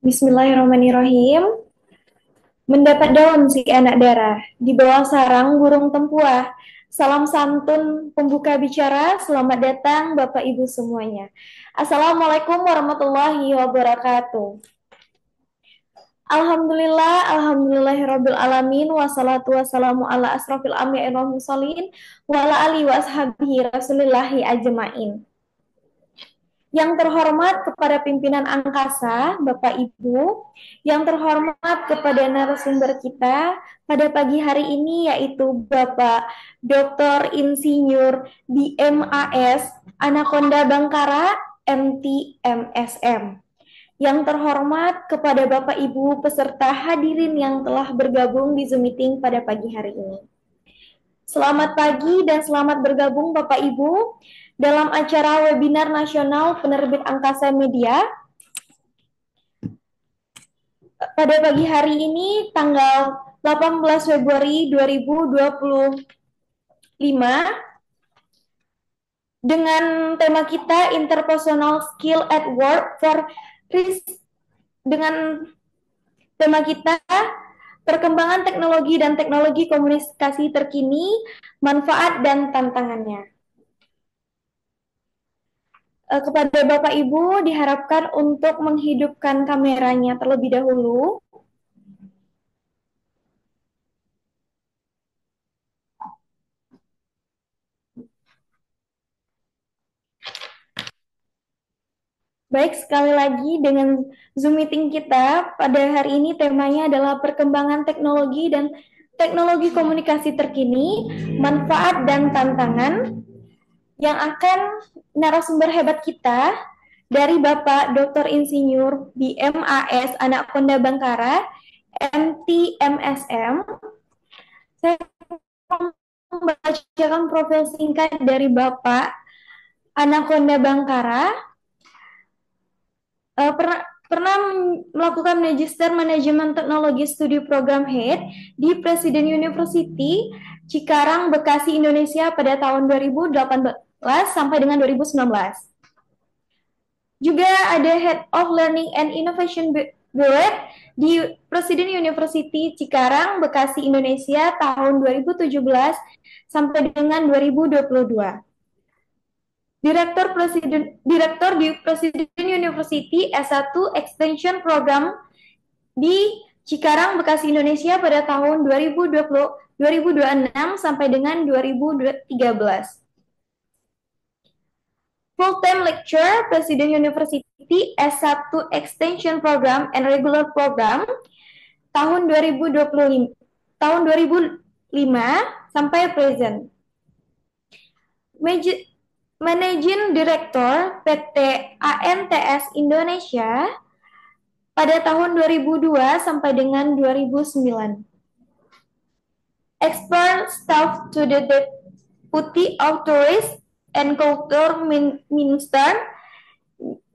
Bismillahirrahmanirrahim. Mendapat daun si anak darah, di bawah sarang burung tempuah. Salam santun pembuka bicara, selamat datang Bapak Ibu semuanya. Assalamualaikum warahmatullahi wabarakatuh. Alhamdulillahirabbil alamin, wassalatu wassalamu ala asrofil anbiya'i wal mursalin wa ala alihi wa ashabihi rasulillahi ajmain. Yang terhormat kepada pimpinan angkasa, Bapak Ibu, yang terhormat kepada narasumber kita pada pagi hari ini yaitu Bapak Dr. Insinyur BMAS Anaconda Bangkara MT MSM. Yang terhormat kepada Bapak Ibu peserta hadirin yang telah bergabung di Zoom meeting pada pagi hari ini. Selamat pagi dan selamat bergabung Bapak Ibu dalam acara webinar nasional penerbit Angkasa Media pada pagi hari ini tanggal 18 Februari 2025 dengan tema kita Interpersonal Skill at Work for dengan tema kita perkembangan teknologi dan teknologi komunikasi terkini, manfaat dan tantangannya. Kepada Bapak Ibu diharapkan untuk menghidupkan kameranya terlebih dahulu. Baik, sekali lagi dengan Zoom meeting kita pada hari ini temanya adalah perkembangan teknologi dan teknologi komunikasi terkini, manfaat dan tantangan yang akan narasumber hebat kita dari Bapak Dr. Insinyur BMAS Anaconda Bangkara MT MSM. Saya membacakan profil singkat dari Bapak Anaconda Bangkara. Pernah melakukan Magister Manajemen Teknologi Studi Program Head di Presiden University Cikarang, Bekasi, Indonesia pada tahun 2018 sampai dengan 2019. Juga ada Head of Learning and Innovation Bureau di Presiden University Cikarang, Bekasi, Indonesia tahun 2017 sampai dengan 2022. Direktur di Presiden University S1 Extension Program di Cikarang, Bekasi, Indonesia pada tahun 2026 sampai dengan 2013. Full-time lecturer Presiden University S1 Extension Program and Regular Program tahun 2005 sampai present. Managing Director PT ANTS Indonesia pada tahun 2002 sampai dengan 2009. Expert Staff to the Deputy of Tourist and Culture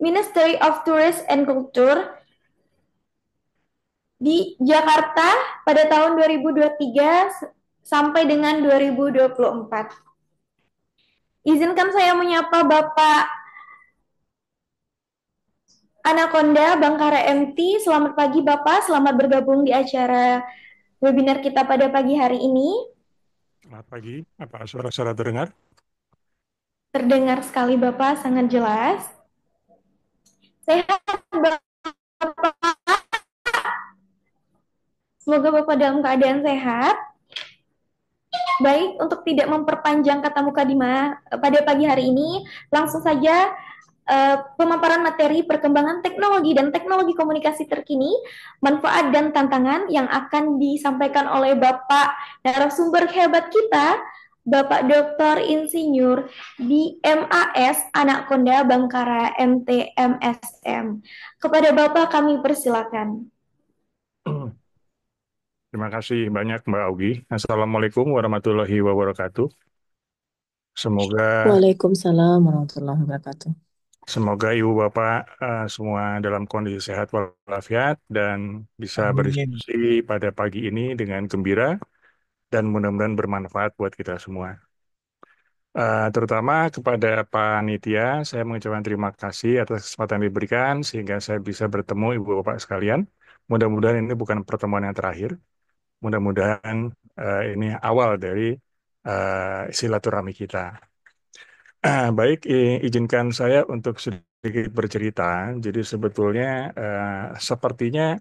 Ministry of Tourist and Culture di Jakarta pada tahun 2023 sampai dengan 2024. Izinkan saya menyapa Bapak Anaconda Bangkara MT. Selamat pagi Bapak, selamat bergabung di acara webinar kita pada pagi hari ini. Selamat pagi, apa suara-suara terdengar? Terdengar sekali Bapak, sangat jelas. Sehat Bapak, semoga Bapak dalam keadaan sehat. Baik, untuk tidak memperpanjang kata mukadimah pada pagi hari ini, langsung saja pemaparan materi perkembangan teknologi dan teknologi komunikasi terkini, manfaat dan tantangan yang akan disampaikan oleh Bapak narasumber hebat kita, Bapak Dr. Insinyur BMAS Anaconda Bangkara MT MSM. Kepada Bapak kami persilakan. Terima kasih banyak Mbak Augi. Assalamualaikum warahmatullahi wabarakatuh. Waalaikumsalam warahmatullahi wabarakatuh. Semoga Ibu Bapak semua dalam kondisi sehat walafiat dan bisa berdiskusi pada pagi ini dengan gembira dan mudah-mudahan bermanfaat buat kita semua. Terutama kepada panitia, saya mengucapkan terima kasih atas kesempatan yang diberikan sehingga saya bisa bertemu Ibu Bapak sekalian. Mudah-mudahan ini bukan pertemuan yang terakhir. Mudah-mudahan ini awal dari silaturahmi kita. Baik, izinkan saya untuk sedikit bercerita. Jadi sebetulnya sepertinya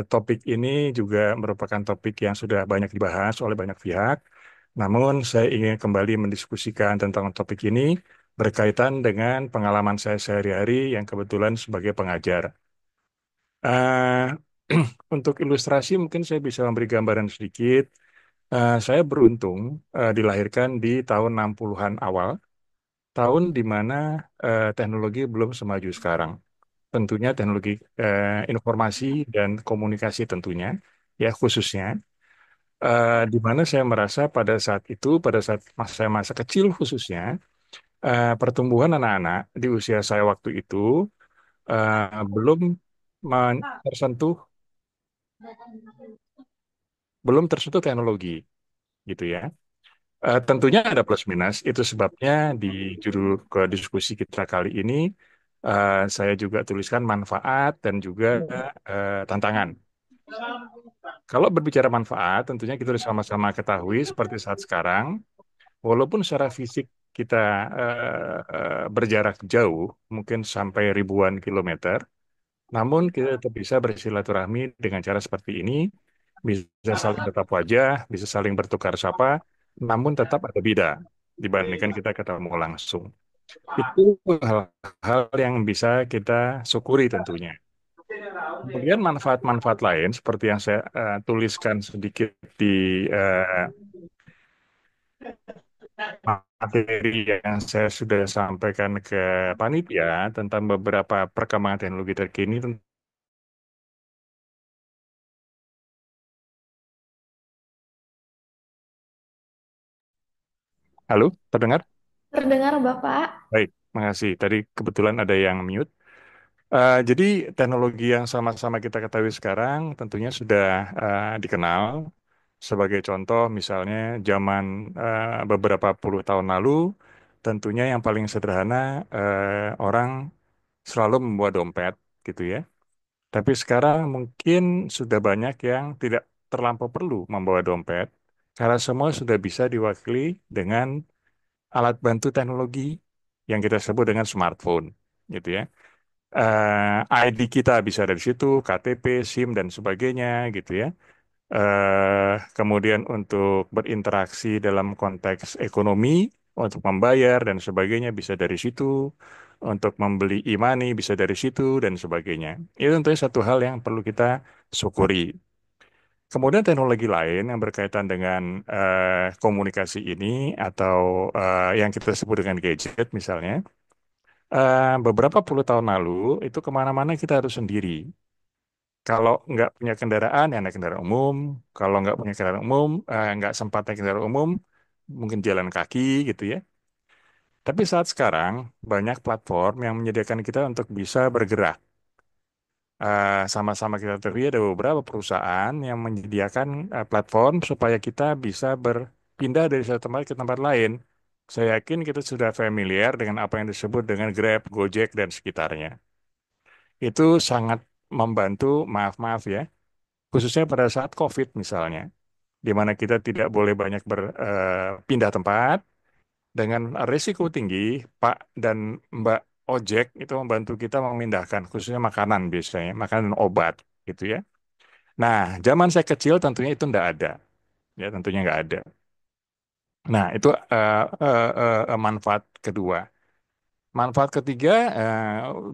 topik ini juga merupakan topik yang sudah banyak dibahas oleh banyak pihak. Namun saya ingin kembali mendiskusikan tentang topik ini berkaitan dengan pengalaman saya sehari-hari yang kebetulan sebagai pengajar. Eh, untuk ilustrasi mungkin saya bisa memberi gambaran sedikit. Saya beruntung dilahirkan di tahun 60-an awal, tahun di mana teknologi belum semaju sekarang. Tentunya teknologi informasi dan komunikasi tentunya, ya khususnya. Di mana saya merasa pada saat itu, pada saat saya masa kecil khususnya, pertumbuhan anak-anak di usia saya waktu itu belum tersentuh, belum tersentuh teknologi, gitu ya. Tentunya ada plus minus, itu sebabnya di judul ke diskusi kita kali ini saya juga tuliskan manfaat dan juga tantangan. Kalau berbicara manfaat, tentunya kita harus sama-sama ketahui seperti saat sekarang, walaupun secara fisik kita berjarak jauh, mungkin sampai ribuan kilometer, namun kita tetap bisa bersilaturahmi dengan cara seperti ini, bisa saling tetap wajah, bisa saling bertukar sapa, namun tetap ada beda dibandingkan kita ketemu langsung. Itu hal-hal yang bisa kita syukuri tentunya. Kemudian manfaat-manfaat lain seperti yang saya tuliskan sedikit di eh, materi yang saya sudah sampaikan ke panitia tentang beberapa perkembangan teknologi terkini. Halo, terdengar? Terdengar Bapak? Baik, makasih. Tadi kebetulan ada yang mute. Jadi teknologi yang sama-sama kita ketahui sekarang tentunya sudah dikenal. Sebagai contoh, misalnya zaman beberapa puluh tahun lalu, tentunya yang paling sederhana orang selalu membawa dompet, gitu ya. Tapi sekarang mungkin sudah banyak yang tidak terlampau perlu membawa dompet, karena semua sudah bisa diwakili dengan alat bantu teknologi yang kita sebut dengan smartphone, gitu ya. ID kita bisa dari situ, KTP, SIM dan sebagainya, gitu ya. Kemudian untuk berinteraksi dalam konteks ekonomi, untuk membayar dan sebagainya bisa dari situ, untuk membeli e-money bisa dari situ dan sebagainya. Itu tentunya satu hal yang perlu kita syukuri. Kemudian teknologi lain yang berkaitan dengan komunikasi ini atau yang kita sebut dengan gadget misalnya, beberapa puluh tahun lalu itu kemana-mana kita harus sendiri. Kalau nggak punya kendaraan, ya naik kendaraan umum. Kalau nggak punya kendaraan umum, nggak sempat naik kendaraan umum, mungkin jalan kaki gitu ya. Tapi saat sekarang, banyak platform yang menyediakan kita untuk bisa bergerak. Sama-sama kita ketahui ada beberapa perusahaan yang menyediakan platform supaya kita bisa berpindah dari satu tempat ke tempat lain. Saya yakin kita sudah familiar dengan apa yang disebut dengan Grab, Gojek, dan sekitarnya. Itu sangat membantu, maaf-maaf ya, khususnya pada saat COVID misalnya, di mana kita tidak boleh banyak berpindah tempat, dengan risiko tinggi, Pak dan Mbak Ojek itu membantu kita memindahkan, khususnya makanan biasanya, makanan dan obat, gitu ya. Nah, zaman saya kecil tentunya itu nggak ada, ya tentunya nggak ada. Nah, itu manfaat kedua. Manfaat ketiga,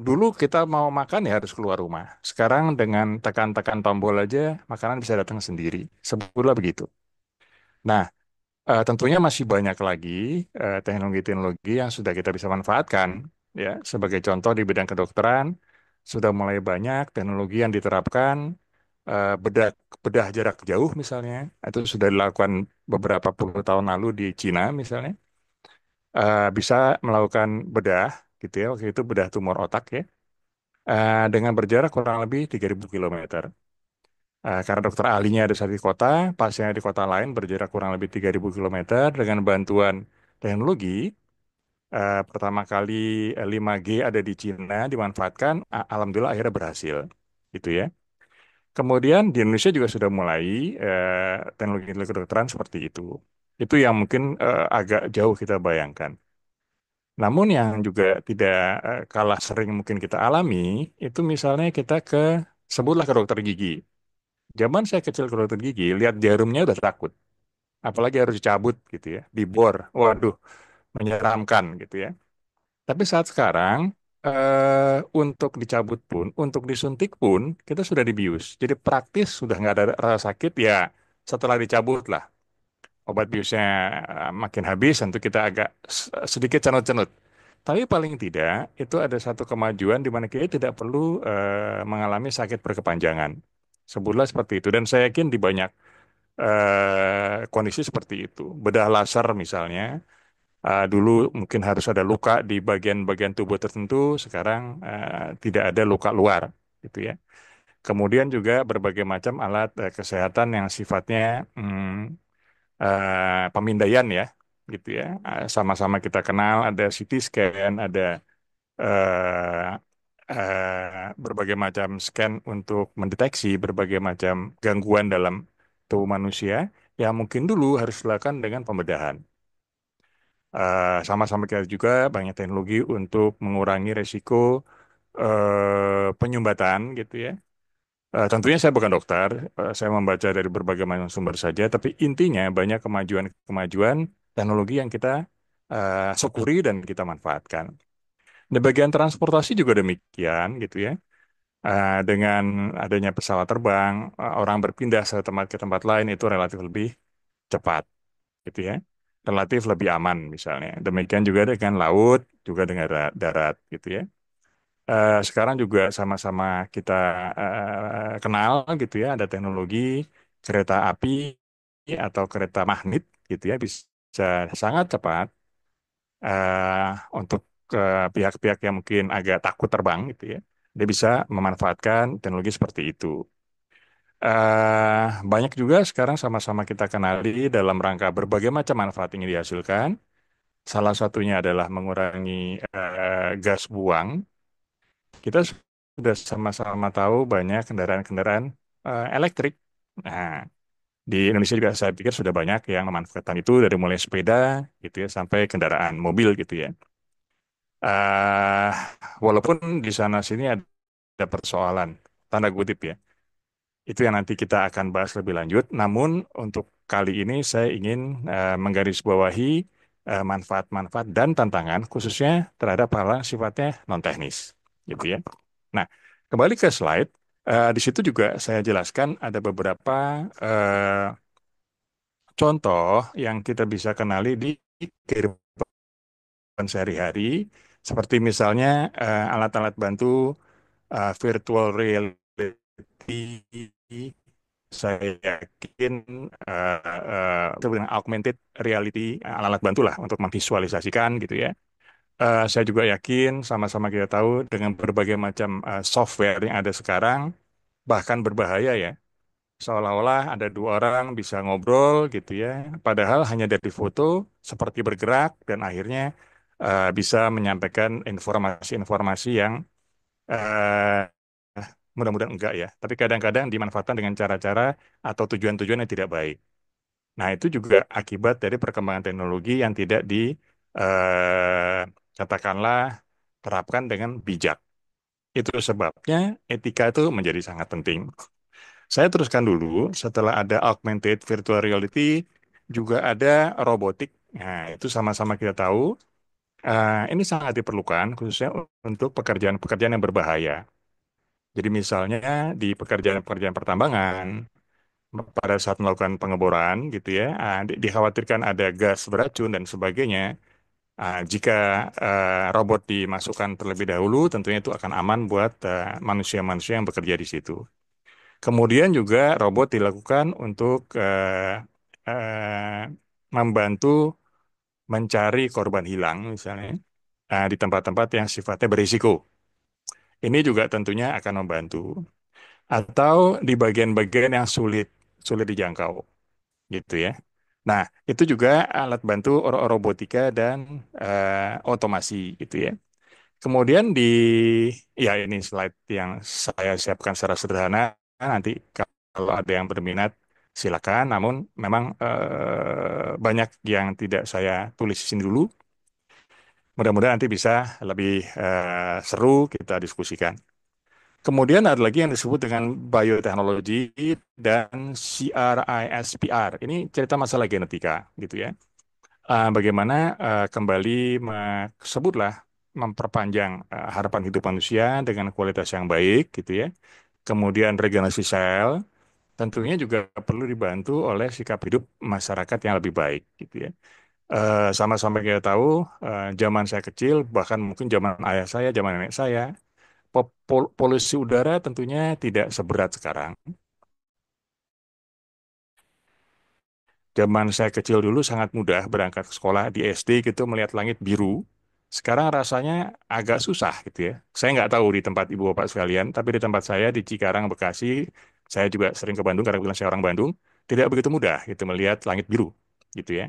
dulu kita mau makan ya harus keluar rumah. Sekarang dengan tekan-tekan tombol aja, makanan bisa datang sendiri. Sebutlah begitu. Nah, tentunya masih banyak lagi teknologi-teknologi yang sudah kita bisa manfaatkan. Ya, sebagai contoh di bidang kedokteran, sudah mulai banyak teknologi yang diterapkan, bedah bedah jarak jauh misalnya, itu sudah dilakukan beberapa puluh tahun lalu di Cina misalnya. Bisa melakukan bedah, gitu ya, waktu itu bedah tumor otak ya, dengan berjarak kurang lebih 3.000 kilometer. Karena dokter ahlinya ada di kota, pasiennya di kota lain berjarak kurang lebih 3.000 kilometer dengan bantuan teknologi pertama kali 5G ada di Cina dimanfaatkan, alhamdulillah akhirnya berhasil, gitu ya. Kemudian di Indonesia juga sudah mulai teknologi kedokteran seperti itu. Itu yang mungkin agak jauh kita bayangkan. Namun yang juga tidak kalah sering mungkin kita alami, itu misalnya kita sebutlah ke dokter gigi. Zaman saya kecil ke dokter gigi, lihat jarumnya udah takut. Apalagi harus dicabut gitu ya, dibor. Waduh, menyeramkan gitu ya. Tapi saat sekarang, untuk dicabut pun, untuk disuntik pun, kita sudah dibius. Jadi praktis sudah nggak ada rasa sakit ya setelah dicabut lah. Obat biusnya makin habis, tentu kita agak sedikit cenut-cenut. Tapi paling tidak, itu ada satu kemajuan di mana kita tidak perlu mengalami sakit berkepanjangan. Sebutlah seperti itu. Dan saya yakin di banyak kondisi seperti itu. Bedah laser misalnya, dulu mungkin harus ada luka di bagian-bagian tubuh tertentu, sekarang tidak ada luka luar, gitu ya. Kemudian juga berbagai macam alat kesehatan yang sifatnya pemindaian ya, gitu ya. Sama-sama kita kenal ada CT scan, ada eh, berbagai macam scan untuk mendeteksi berbagai macam gangguan dalam tubuh manusia yang mungkin dulu harus dilakukan dengan pembedahan. Sama-sama kita juga banyak teknologi untuk mengurangi resiko penyumbatan gitu ya. Tentunya saya bukan dokter, saya membaca dari berbagai macam sumber saja, tapi intinya banyak kemajuan-kemajuan teknologi yang kita syukuri dan kita manfaatkan. Di bagian transportasi juga demikian gitu ya. Dengan adanya pesawat terbang, orang berpindah satu tempat ke tempat lain itu relatif lebih cepat gitu ya, relatif lebih aman misalnya. Demikian juga dengan laut, juga dengan darat gitu ya. Sekarang juga sama-sama kita kenal gitu ya, ada teknologi kereta api atau kereta magnet gitu ya, bisa sangat cepat eh, untuk pihak-pihak yang mungkin agak takut terbang gitu ya, dia bisa memanfaatkan teknologi seperti itu. Banyak juga sekarang sama-sama kita kenali dalam rangka berbagai macam manfaat yang dihasilkan. Salah satunya adalah mengurangi gas buang. Kita sudah sama-sama tahu banyak kendaraan-kendaraan elektrik. Nah, di Indonesia juga saya pikir sudah banyak yang memanfaatkan itu dari mulai sepeda gitu ya sampai kendaraan mobil gitu ya. eh Walaupun di sana sini ada persoalan tanda kutip ya. Itu yang nanti kita akan bahas lebih lanjut. Namun untuk kali ini saya ingin menggarisbawahi manfaat-manfaat dan tantangan khususnya terhadap hal yang sifatnya non teknis, gitu ya. Nah, kembali ke slide. Di situ juga saya jelaskan ada beberapa eh, contoh yang kita bisa kenali di kehidupan sehari-hari, seperti misalnya alat-alat bantu virtual reality. Saya yakin itu dengan augmented reality, alat-alat bantu lah untuk memvisualisasikan gitu ya. Saya juga yakin sama-sama kita tahu dengan berbagai macam software yang ada sekarang bahkan berbahaya ya. Seolah-olah ada dua orang bisa ngobrol gitu ya, padahal hanya dari foto seperti bergerak dan akhirnya bisa menyampaikan informasi-informasi yang eh, mudah-mudahan enggak ya, tapi kadang-kadang dimanfaatkan dengan cara-cara atau tujuan-tujuan yang tidak baik. Nah, itu juga akibat dari perkembangan teknologi yang tidak katakanlah terapkan dengan bijak. Itu sebabnya etika itu menjadi sangat penting. Saya teruskan dulu, setelah ada augmented virtual reality, juga ada robotik. Nah, itu sama-sama kita tahu, ini sangat diperlukan khususnya untuk pekerjaan-pekerjaan yang berbahaya. Jadi misalnya di pekerjaan-pekerjaan pertambangan, pada saat melakukan pengeboran gitu ya, dikhawatirkan ada gas beracun dan sebagainya. Jika robot dimasukkan terlebih dahulu, tentunya itu akan aman buat manusia-manusia yang bekerja di situ. Kemudian juga robot dilakukan untuk membantu mencari korban hilang misalnya di tempat-tempat yang sifatnya berisiko. Ini juga tentunya akan membantu. Atau di bagian-bagian yang sulit sulit dijangkau gitu ya. Nah, itu juga alat bantu robotika dan otomasi gitu ya. Kemudian ya ini slide yang saya siapkan secara sederhana. Nanti kalau ada yang berminat silakan. Namun memang banyak yang tidak saya tulis di sini dulu. Mudah-mudahan nanti bisa lebih seru kita diskusikan. Kemudian ada lagi yang disebut dengan bioteknologi dan CRISPR. Ini cerita masalah genetika gitu ya. Bagaimana kembali sebutlah memperpanjang harapan hidup manusia dengan kualitas yang baik gitu ya. Kemudian regenerasi sel tentunya juga perlu dibantu oleh sikap hidup masyarakat yang lebih baik gitu ya. Sama-sama kita tahu zaman saya kecil bahkan mungkin zaman ayah saya, zaman nenek saya, polusi udara tentunya tidak seberat sekarang. Zaman saya kecil dulu sangat mudah berangkat ke sekolah di SD gitu melihat langit biru. Sekarang rasanya agak susah gitu ya. Saya nggak tahu di tempat ibu bapak sekalian, tapi di tempat saya di Cikarang, Bekasi, saya juga sering ke Bandung karena bilang saya orang Bandung, tidak begitu mudah gitu melihat langit biru gitu ya.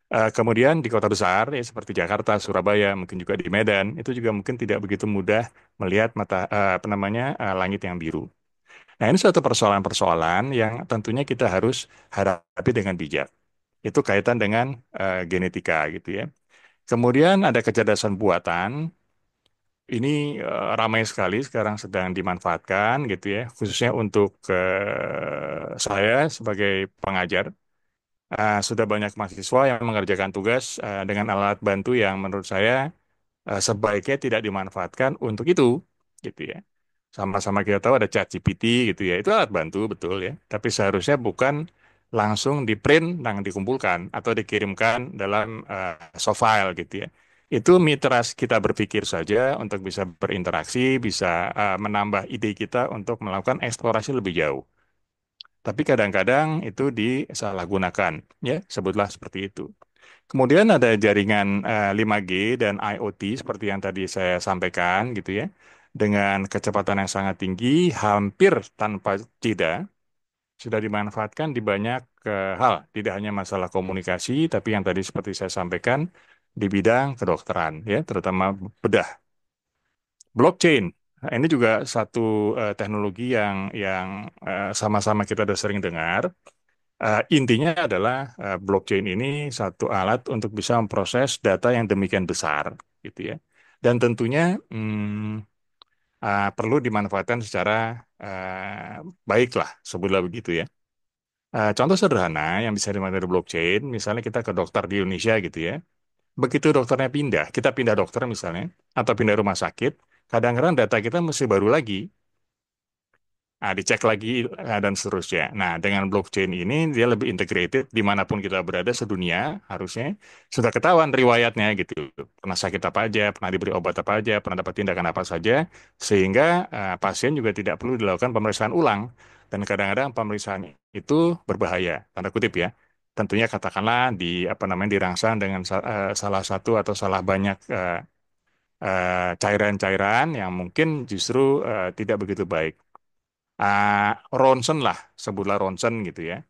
Kemudian di kota besar ya seperti Jakarta, Surabaya, mungkin juga di Medan, itu juga mungkin tidak begitu mudah melihat apa namanya langit yang biru. Nah, ini suatu persoalan-persoalan yang tentunya kita harus hadapi dengan bijak. Itu kaitan dengan genetika gitu ya. Kemudian ada kecerdasan buatan. Ini ramai sekali sekarang sedang dimanfaatkan gitu ya, khususnya untuk saya sebagai pengajar. Sudah banyak mahasiswa yang mengerjakan tugas dengan alat bantu yang menurut saya sebaiknya tidak dimanfaatkan untuk itu, gitu ya. Sama-sama kita tahu ada ChatGPT gitu ya, itu alat bantu betul ya, tapi seharusnya bukan langsung di print dan dikumpulkan atau dikirimkan dalam soft file gitu ya. Itu mitra kita berpikir saja untuk bisa berinteraksi, bisa menambah ide kita untuk melakukan eksplorasi lebih jauh. Tapi kadang-kadang itu disalahgunakan, ya, sebutlah seperti itu. Kemudian ada jaringan 5G dan IoT seperti yang tadi saya sampaikan gitu ya. Dengan kecepatan yang sangat tinggi, hampir tanpa jeda, sudah dimanfaatkan di banyak hal. Tidak hanya masalah komunikasi, tapi yang tadi seperti saya sampaikan di bidang kedokteran, ya, terutama bedah. Blockchain, nah, ini juga satu teknologi yang sama-sama kita sudah sering dengar. Intinya adalah blockchain ini satu alat untuk bisa memproses data yang demikian besar, gitu ya. Dan tentunya perlu dimanfaatkan secara baik lah, sebutlah begitu ya. Contoh sederhana yang bisa dimanfaatkan dari blockchain, misalnya kita ke dokter di Indonesia gitu ya. Begitu dokternya pindah, kita pindah dokter misalnya, atau pindah rumah sakit, kadang-kadang data kita mesti baru lagi. Dicek lagi dan seterusnya. Nah, dengan blockchain ini dia lebih integrated dimanapun kita berada sedunia harusnya sudah ketahuan riwayatnya gitu. Pernah sakit apa aja, pernah diberi obat apa aja, pernah dapat tindakan apa saja, sehingga pasien juga tidak perlu dilakukan pemeriksaan ulang. Dan kadang-kadang pemeriksaan itu berbahaya, tanda kutip ya. Tentunya katakanlah apa namanya dirangsang dengan salah satu atau salah banyak cairan-cairan yang mungkin justru tidak begitu baik. Ronsen lah, sebutlah ronsen gitu ya.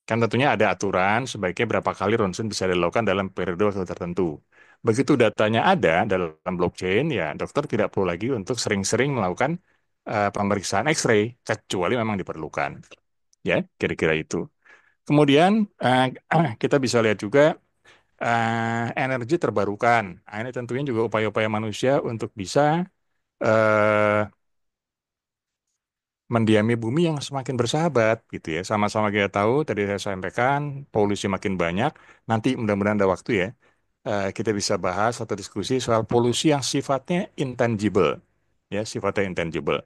Kan tentunya ada aturan sebaiknya berapa kali ronsen bisa dilakukan dalam periode waktu tertentu. Begitu datanya ada dalam blockchain, ya dokter tidak perlu lagi untuk sering-sering melakukan pemeriksaan X-ray, kecuali memang diperlukan. Ya, kira-kira itu. Kemudian kita bisa lihat juga energi terbarukan. Nah, ini tentunya juga upaya-upaya manusia untuk bisa eh, mendiami bumi yang semakin bersahabat gitu ya. Sama-sama kita tahu tadi saya sampaikan polusi makin banyak. Nanti mudah-mudahan ada waktu ya kita bisa bahas atau diskusi soal polusi yang sifatnya intangible ya, sifatnya intangible.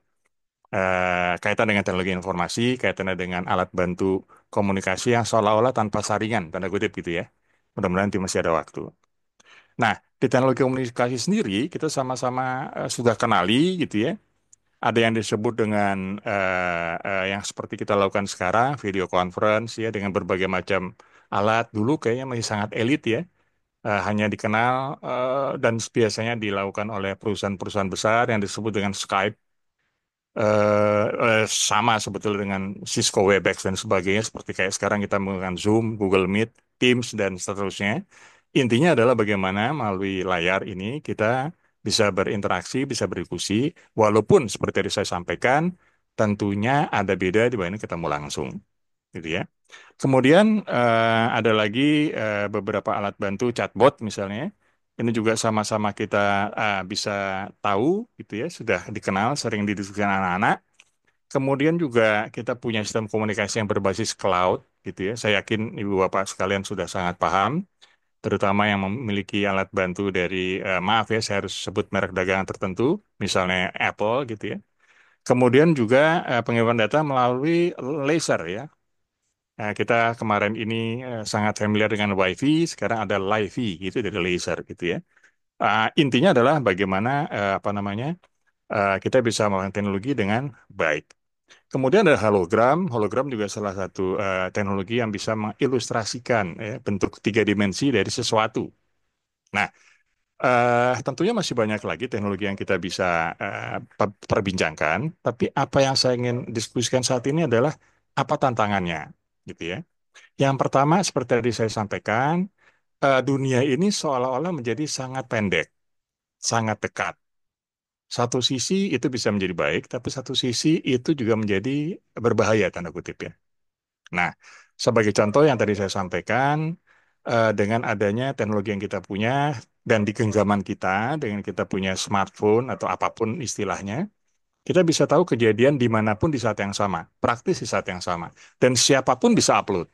Kaitan dengan teknologi informasi, kaitannya dengan alat bantu komunikasi yang seolah-olah tanpa saringan, tanda kutip gitu ya. Mudah-mudahan nanti masih ada waktu. Nah, di teknologi komunikasi sendiri kita sama-sama sudah kenali gitu ya. Ada yang disebut dengan yang seperti kita lakukan sekarang, video conference ya dengan berbagai macam alat. Dulu kayaknya masih sangat elit ya, hanya dikenal dan biasanya dilakukan oleh perusahaan-perusahaan besar yang disebut dengan Skype. Sama sebetulnya dengan Cisco Webex dan sebagainya, seperti kayak sekarang kita menggunakan Zoom, Google Meet. Teams dan seterusnya. Intinya adalah bagaimana melalui layar ini kita bisa berinteraksi, bisa berdiskusi, walaupun seperti tadi saya sampaikan, tentunya ada beda dibanding ketemu langsung, gitu ya. Kemudian ada lagi beberapa alat bantu chatbot misalnya. Ini juga sama-sama kita bisa tahu, gitu ya, sudah dikenal, sering didiskusikan anak-anak. Kemudian juga kita punya sistem komunikasi yang berbasis cloud, gitu ya. Saya yakin ibu bapak sekalian sudah sangat paham, terutama yang memiliki alat bantu dari maaf ya, saya harus sebut merek dagangan tertentu, misalnya Apple, gitu ya. Kemudian juga pengiriman data melalui laser ya. Nah, kita kemarin ini sangat familiar dengan WiFi, sekarang ada LiFi gitu dari laser gitu ya. Intinya adalah bagaimana apa namanya kita bisa melakukan teknologi dengan baik. Kemudian ada hologram, hologram juga salah satu teknologi yang bisa mengilustrasikan ya, bentuk tiga dimensi dari sesuatu. Nah, tentunya masih banyak lagi teknologi yang kita bisa perbincangkan, tapi apa yang saya ingin diskusikan saat ini adalah apa tantangannya, gitu ya. Yang pertama, seperti tadi saya sampaikan, dunia ini seolah-olah menjadi sangat pendek, sangat dekat. Satu sisi itu bisa menjadi baik, tapi satu sisi itu juga menjadi berbahaya, tanda kutip ya. Nah, sebagai contoh yang tadi saya sampaikan, dengan adanya teknologi yang kita punya dan di genggaman kita, dengan kita punya smartphone atau apapun istilahnya, kita bisa tahu kejadian dimanapun di saat yang sama, praktis di saat yang sama, dan siapapun bisa upload.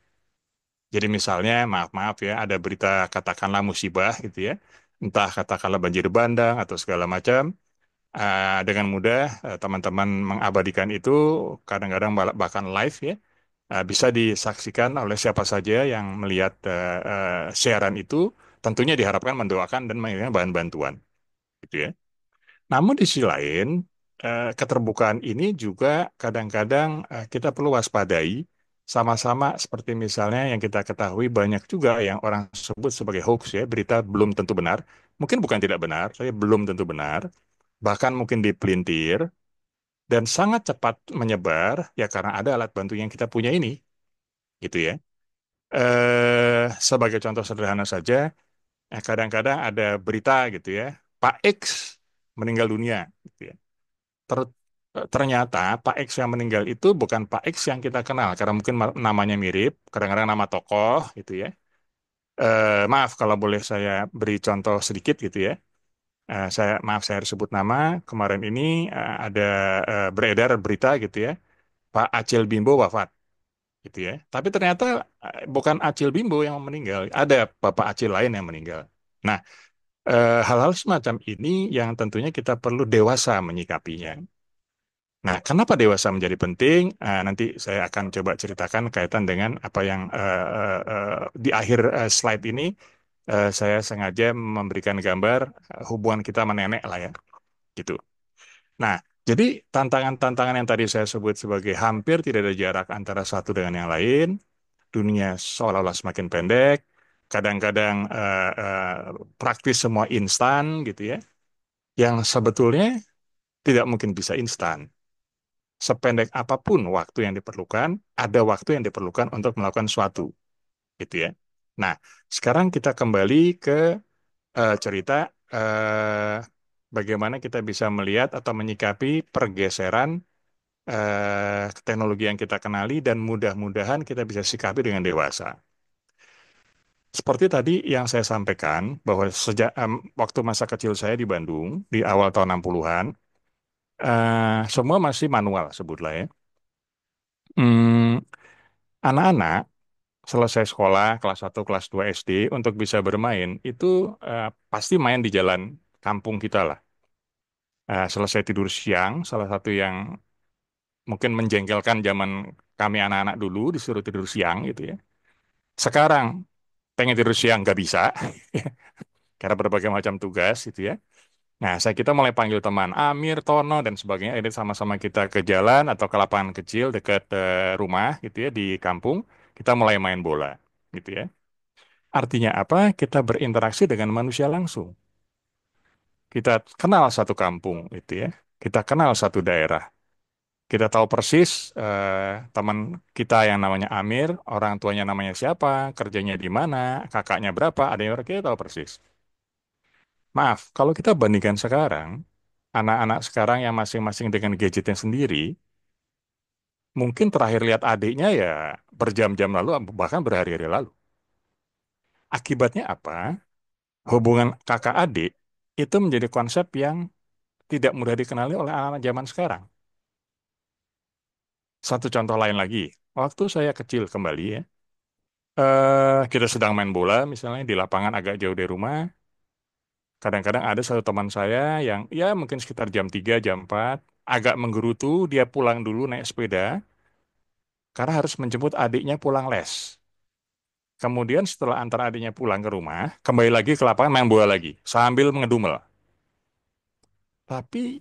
Jadi misalnya, maaf-maaf ya, ada berita katakanlah musibah gitu ya, entah katakanlah banjir bandang atau segala macam, dengan mudah teman-teman mengabadikan itu, kadang-kadang bahkan live ya, bisa disaksikan oleh siapa saja yang melihat siaran itu, tentunya diharapkan mendoakan dan mengirimkan bahan bantuan, gitu ya. Namun di sisi lain, keterbukaan ini juga kadang-kadang kita perlu waspadai, sama-sama seperti misalnya yang kita ketahui banyak juga yang orang sebut sebagai hoax ya, berita belum tentu benar. Mungkin bukan tidak benar, tapi belum tentu benar. Bahkan mungkin dipelintir dan sangat cepat menyebar ya karena ada alat bantu yang kita punya ini, gitu ya. Sebagai contoh sederhana saja, kadang-kadang ada berita gitu ya, Pak X meninggal dunia, gitu ya. Ternyata Pak X yang meninggal itu bukan Pak X yang kita kenal karena mungkin namanya mirip, kadang-kadang nama tokoh gitu ya. Maaf kalau boleh saya beri contoh sedikit gitu ya. Saya harus sebut nama. Kemarin ini ada beredar berita gitu ya, Pak Acil Bimbo wafat gitu ya. Tapi ternyata bukan Acil Bimbo yang meninggal, ada Bapak Acil lain yang meninggal. Nah, hal-hal semacam ini yang tentunya kita perlu dewasa menyikapinya. Nah, kenapa dewasa menjadi penting? Nanti saya akan coba ceritakan kaitan dengan apa yang di akhir slide ini saya sengaja memberikan gambar hubungan kita sama nenek lah ya, gitu. Nah, jadi tantangan-tantangan yang tadi saya sebut sebagai hampir tidak ada jarak antara satu dengan yang lain, dunia seolah-olah semakin pendek, kadang-kadang praktis semua instan gitu ya, yang sebetulnya tidak mungkin bisa instan. Sependek apapun waktu yang diperlukan, ada waktu yang diperlukan untuk melakukan suatu, gitu ya. Nah, sekarang kita kembali ke cerita eh, bagaimana kita bisa melihat atau menyikapi pergeseran teknologi yang kita kenali dan mudah-mudahan kita bisa sikapi dengan dewasa. Seperti tadi yang saya sampaikan bahwa sejak waktu masa kecil saya di Bandung di awal tahun 60-an, semua masih manual sebutlah ya. Hmm, Anak-anak selesai sekolah kelas 1, kelas 2 SD untuk bisa bermain itu pasti main di jalan kampung kita lah. Selesai tidur siang, salah satu yang mungkin menjengkelkan zaman kami anak-anak dulu disuruh tidur siang gitu ya. Sekarang pengen tidur siang nggak bisa karena berbagai macam tugas gitu ya. Nah, kita mulai panggil teman Amir, Tono dan sebagainya. Ini sama-sama kita ke jalan atau ke lapangan kecil dekat rumah gitu ya di kampung. Kita mulai main bola gitu ya. Artinya apa? Kita berinteraksi dengan manusia langsung. Kita kenal satu kampung, gitu ya. Kita kenal satu daerah. Kita tahu persis teman kita yang namanya Amir, orang tuanya namanya siapa, kerjanya di mana, kakaknya berapa, adanya berapa, kita tahu persis. Maaf, kalau kita bandingkan sekarang, anak-anak sekarang yang masing-masing dengan gadgetnya sendiri, mungkin terakhir lihat adiknya ya berjam-jam lalu, bahkan berhari-hari lalu. Akibatnya apa? Hubungan kakak adik itu menjadi konsep yang tidak mudah dikenali oleh anak-anak zaman sekarang. Satu contoh lain lagi, waktu saya kecil kembali ya, kita sedang main bola misalnya di lapangan agak jauh dari rumah. Kadang-kadang ada satu teman saya yang ya mungkin sekitar jam 3 jam 4 agak menggerutu, dia pulang dulu naik sepeda karena harus menjemput adiknya pulang les. Kemudian setelah antar adiknya pulang ke rumah, kembali lagi ke lapangan main bola lagi sambil ngedumel. Tapi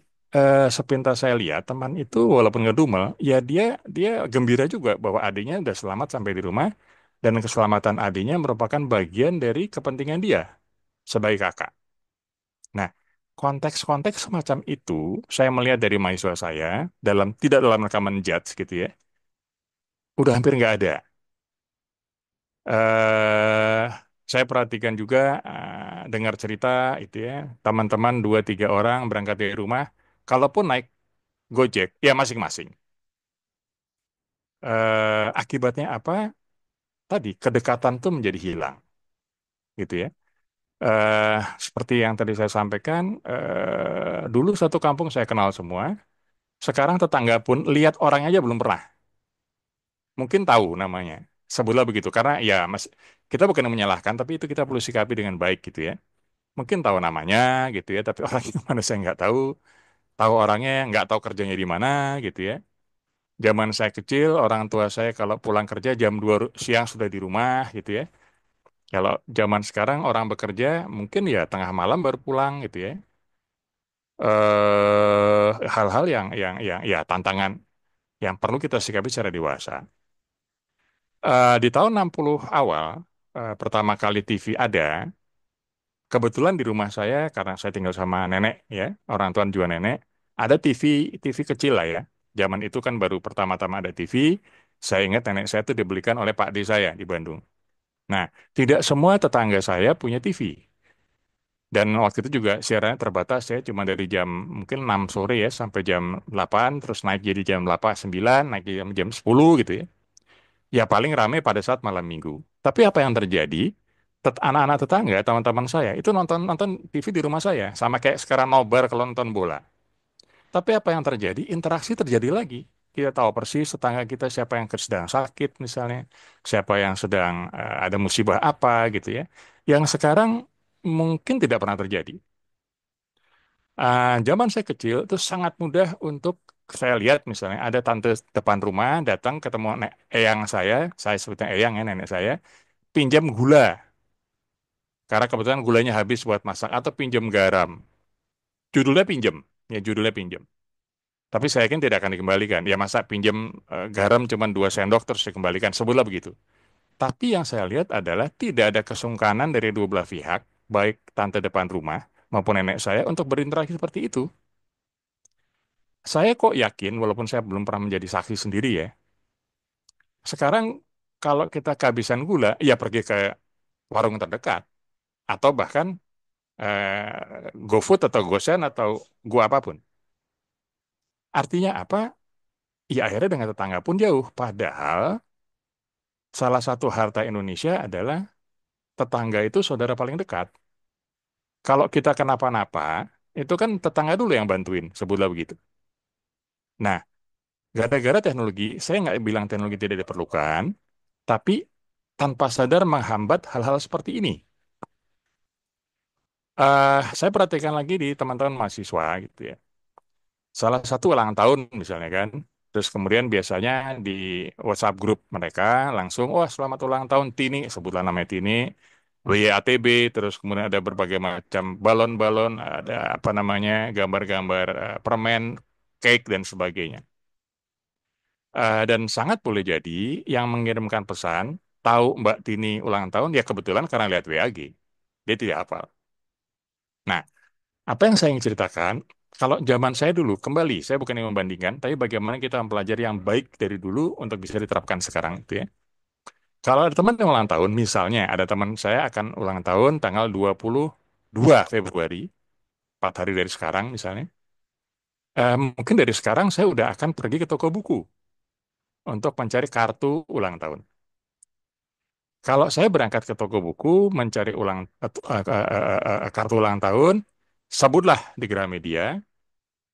sepintas saya lihat teman itu walaupun ngedumel, ya dia dia gembira juga bahwa adiknya udah selamat sampai di rumah dan keselamatan adiknya merupakan bagian dari kepentingan dia sebagai kakak. Nah, konteks-konteks semacam itu saya melihat dari mahasiswa saya dalam tidak dalam rekaman menjudge gitu ya, udah hampir nggak ada. eh saya perhatikan juga dengar cerita itu ya, teman-teman dua tiga orang berangkat dari rumah, kalaupun naik Gojek, ya masing-masing. Akibatnya apa? Tadi kedekatan tuh menjadi hilang, gitu ya. eh Seperti yang tadi saya sampaikan, dulu satu kampung saya kenal semua. Sekarang tetangga pun lihat orangnya aja belum pernah. Mungkin tahu namanya. Sebutlah begitu. Karena ya mas, kita bukan menyalahkan, tapi itu kita perlu sikapi dengan baik gitu ya. Mungkin tahu namanya gitu ya, tapi orangnya mana saya nggak tahu. Tahu orangnya, nggak tahu kerjanya di mana gitu ya. Zaman saya kecil, orang tua saya kalau pulang kerja jam 2 siang sudah di rumah gitu ya. Kalau zaman sekarang orang bekerja mungkin ya tengah malam baru pulang gitu ya. Hal-hal yang ya tantangan yang perlu kita sikapi secara dewasa. Di tahun 60 awal, pertama kali TV ada, kebetulan di rumah saya, karena saya tinggal sama nenek, ya, orang tua juga nenek, ada TV kecil lah ya. Zaman itu kan baru pertama-tama ada TV, saya ingat nenek saya itu dibelikan oleh Pak D saya di Bandung. Nah, tidak semua tetangga saya punya TV. Dan waktu itu juga siarannya terbatas ya, cuma dari jam mungkin 6 sore ya, sampai jam 8, terus naik jadi jam 8, 9, naik jadi jam 10 gitu ya. Ya paling ramai pada saat malam minggu. Tapi apa yang terjadi? Anak-anak tetangga, teman-teman saya, itu nonton nonton TV di rumah saya. Sama kayak sekarang nobar kalau nonton bola. Tapi apa yang terjadi? Interaksi terjadi lagi. Kita tahu persis tetangga kita siapa yang sedang sakit misalnya. Siapa yang sedang ada musibah apa gitu ya. Yang sekarang mungkin tidak pernah terjadi. Zaman saya kecil itu sangat mudah untuk saya lihat misalnya ada tante depan rumah datang ketemu eyang saya sebutnya eyang ya nenek saya, pinjam gula karena kebetulan gulanya habis buat masak atau pinjam garam. Judulnya pinjam, ya judulnya pinjam. Tapi saya yakin tidak akan dikembalikan. Ya masa pinjam garam cuma 2 sendok terus dikembalikan, sebutlah begitu. Tapi yang saya lihat adalah tidak ada kesungkanan dari dua belah pihak, baik tante depan rumah maupun nenek saya untuk berinteraksi seperti itu. Saya kok yakin, walaupun saya belum pernah menjadi saksi sendiri ya, sekarang kalau kita kehabisan gula, ya pergi ke warung terdekat. Atau bahkan GoFood atau GoSend atau Go apapun. Artinya apa? Ya akhirnya dengan tetangga pun jauh. Padahal salah satu harta Indonesia adalah tetangga itu saudara paling dekat. Kalau kita kenapa-napa, itu kan tetangga dulu yang bantuin, sebutlah begitu. Nah, gara-gara teknologi, saya nggak bilang teknologi tidak diperlukan, tapi tanpa sadar menghambat hal-hal seperti ini. Saya perhatikan lagi di teman-teman mahasiswa gitu ya. Salah satu ulang tahun misalnya kan, terus kemudian biasanya di WhatsApp grup mereka langsung, wah selamat ulang tahun Tini, sebutlah namanya Tini, WYATB, terus kemudian ada berbagai macam balon-balon, ada apa namanya, gambar-gambar permen, cake dan sebagainya. Dan sangat boleh jadi yang mengirimkan pesan tahu Mbak Tini ulang tahun ya kebetulan karena lihat WAG. Dia tidak hafal. Nah, apa yang saya ingin ceritakan? Kalau zaman saya dulu, kembali, saya bukan yang membandingkan, tapi bagaimana kita mempelajari yang baik dari dulu untuk bisa diterapkan sekarang itu ya. Kalau ada teman yang ulang tahun, misalnya ada teman saya akan ulang tahun tanggal 22 Februari, 4 hari dari sekarang misalnya. Mungkin dari sekarang saya udah akan pergi ke toko buku untuk mencari kartu ulang tahun. Kalau saya berangkat ke toko buku mencari kartu ulang tahun, sebutlah di Gramedia,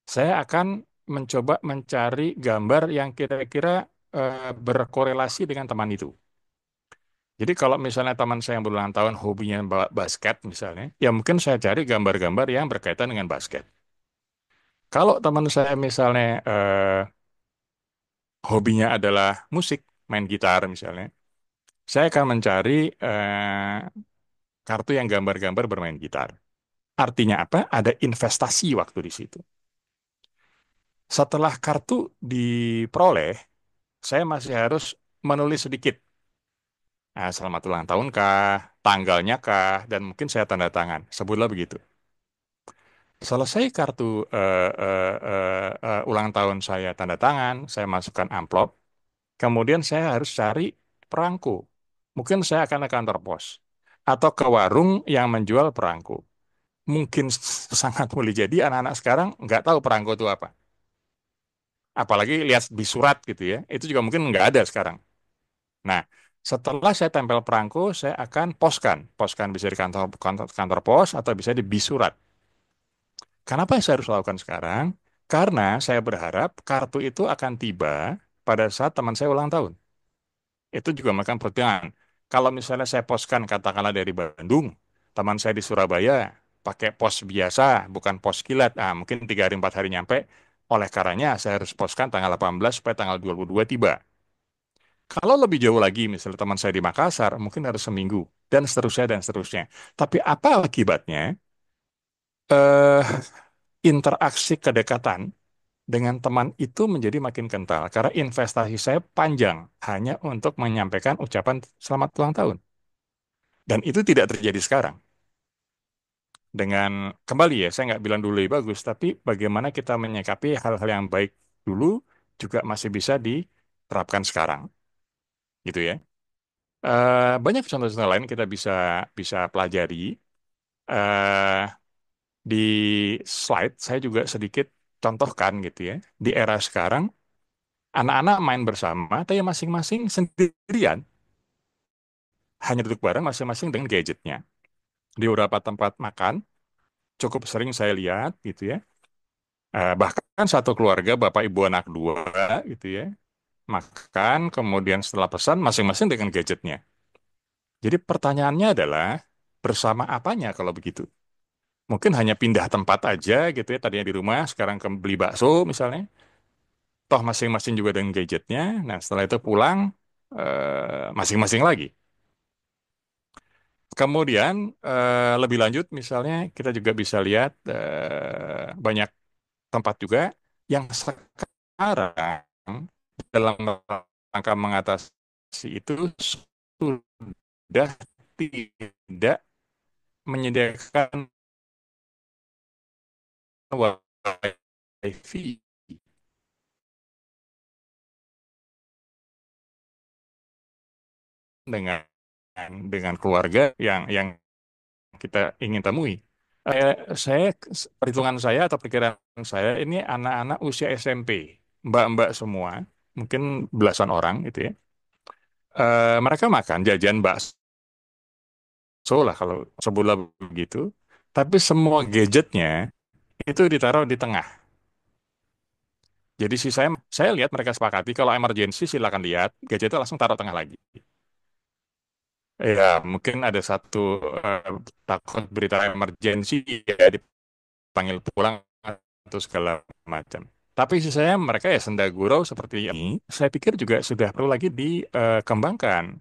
saya akan mencoba mencari gambar yang kira-kira berkorelasi dengan teman itu. Jadi kalau misalnya teman saya yang berulang tahun hobinya basket misalnya, ya mungkin saya cari gambar-gambar yang berkaitan dengan basket. Kalau teman saya misalnya hobinya adalah musik, main gitar misalnya, saya akan mencari kartu yang gambar-gambar bermain gitar. Artinya apa? Ada investasi waktu di situ. Setelah kartu diperoleh, saya masih harus menulis sedikit. Selamat ulang tahun kah, tanggalnya kah, dan mungkin saya tanda tangan. Sebutlah begitu. Selesai kartu ulang tahun saya tanda tangan, saya masukkan amplop. Kemudian saya harus cari perangko. Mungkin saya akan ke kantor pos atau ke warung yang menjual perangko. Mungkin sangat boleh jadi anak-anak sekarang nggak tahu perangko itu apa. Apalagi lihat di surat gitu ya. Itu juga mungkin nggak ada sekarang. Nah, setelah saya tempel perangko, saya akan poskan. Poskan bisa di kantor pos atau bisa di bisurat. Kenapa saya harus lakukan sekarang? Karena saya berharap kartu itu akan tiba pada saat teman saya ulang tahun. Itu juga makan pertimbangan. Kalau misalnya saya poskan katakanlah dari Bandung, teman saya di Surabaya pakai pos biasa, bukan pos kilat. Mungkin 3 hari 4 hari nyampe. Oleh karenanya saya harus poskan tanggal 18 supaya tanggal 22 tiba. Kalau lebih jauh lagi, misalnya teman saya di Makassar, mungkin harus seminggu dan seterusnya dan seterusnya. Tapi apa akibatnya? Eh, Interaksi kedekatan dengan teman itu menjadi makin kental karena investasi saya panjang hanya untuk menyampaikan ucapan selamat ulang tahun. Dan itu tidak terjadi sekarang. Dengan kembali ya, saya nggak bilang dulu lebih bagus, tapi bagaimana kita menyikapi hal-hal yang baik dulu juga masih bisa diterapkan sekarang, gitu ya. Banyak contoh-contoh lain kita bisa bisa pelajari. Eh, di slide saya juga sedikit contohkan gitu ya. Di era sekarang, anak-anak main bersama, tapi masing-masing sendirian, hanya duduk bareng masing-masing dengan gadgetnya. Di beberapa tempat makan, cukup sering saya lihat gitu ya. Bahkan satu keluarga, bapak ibu anak dua gitu ya, makan, kemudian setelah pesan masing-masing dengan gadgetnya. Jadi pertanyaannya adalah, bersama apanya kalau begitu? Mungkin hanya pindah tempat aja gitu ya, tadinya di rumah, sekarang ke beli bakso misalnya. Toh masing-masing juga dengan gadgetnya. Nah setelah itu pulang, masing-masing lagi. Kemudian lebih lanjut misalnya kita juga bisa lihat banyak tempat juga yang sekarang dalam rangka mengatasi itu sudah tidak menyediakan wifi dengan keluarga yang kita ingin temui. Saya perhitungan saya atau perkiraan saya ini anak-anak usia SMP, mbak-mbak semua, mungkin belasan orang itu ya. Mereka makan jajan bakso lah kalau sebulan begitu, tapi semua gadgetnya itu ditaruh di tengah. Jadi sih saya lihat mereka sepakati kalau emergency silakan lihat, gadgetnya langsung taruh tengah lagi. Ya, mungkin ada satu eh, takut berita emergency ya dipanggil pulang atau segala macam. Tapi sih saya mereka ya senda gurau seperti ini, saya pikir juga sudah perlu lagi dikembangkan.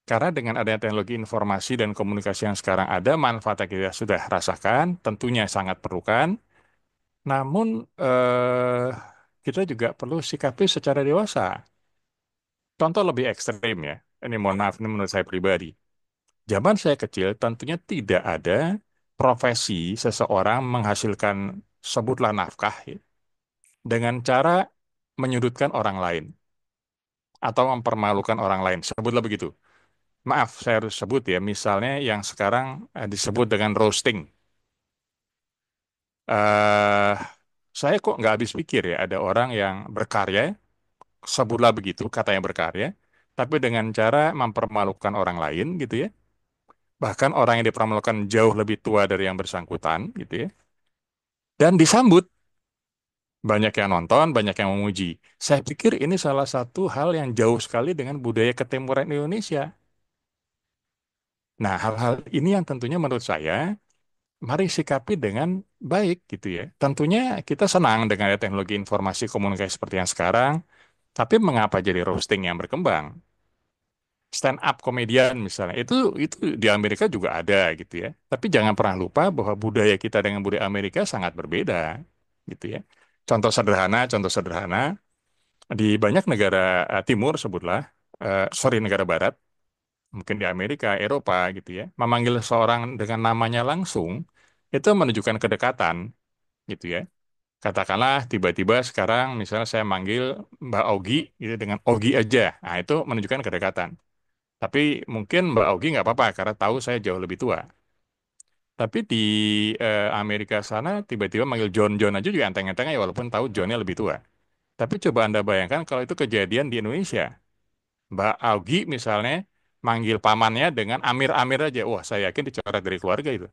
Karena dengan adanya teknologi informasi dan komunikasi yang sekarang ada, manfaatnya kita sudah rasakan, tentunya sangat perlukan. Namun kita juga perlu sikapi secara dewasa. Contoh lebih ekstrim ya. Ini mohon maaf, ini menurut saya pribadi. Zaman saya kecil tentunya tidak ada profesi seseorang menghasilkan sebutlah nafkah, ya, dengan cara menyudutkan orang lain atau mempermalukan orang lain. Sebutlah begitu. Maaf, saya harus sebut ya, misalnya yang sekarang disebut dengan roasting. eh saya kok nggak habis pikir ya, ada orang yang berkarya, sebutlah begitu, kata yang berkarya, tapi dengan cara mempermalukan orang lain gitu ya. Bahkan orang yang dipermalukan jauh lebih tua dari yang bersangkutan gitu ya. Dan disambut, banyak yang nonton, banyak yang memuji. Saya pikir ini salah satu hal yang jauh sekali dengan budaya ketimuran Indonesia. Nah, hal-hal ini yang tentunya menurut saya mari sikapi dengan baik gitu ya. Tentunya kita senang dengan ada teknologi informasi komunikasi seperti yang sekarang, tapi mengapa jadi roasting yang berkembang? Stand up komedian misalnya, itu di Amerika juga ada gitu ya. Tapi jangan pernah lupa bahwa budaya kita dengan budaya Amerika sangat berbeda gitu ya. Contoh sederhana di banyak negara timur sebutlah, sorry negara barat, mungkin di Amerika, Eropa gitu ya, memanggil seorang dengan namanya langsung itu menunjukkan kedekatan gitu ya. Katakanlah tiba-tiba sekarang misalnya saya manggil Mbak Ogi gitu dengan Ogi aja, nah itu menunjukkan kedekatan. Tapi mungkin Mbak Ogi nggak apa-apa karena tahu saya jauh lebih tua. Tapi di Amerika sana tiba-tiba manggil John aja juga enteng-enteng ya walaupun tahu Johnnya lebih tua. Tapi coba Anda bayangkan kalau itu kejadian di Indonesia. Mbak Augi misalnya manggil pamannya dengan Amir aja. Wah, saya yakin dicoret dari keluarga itu.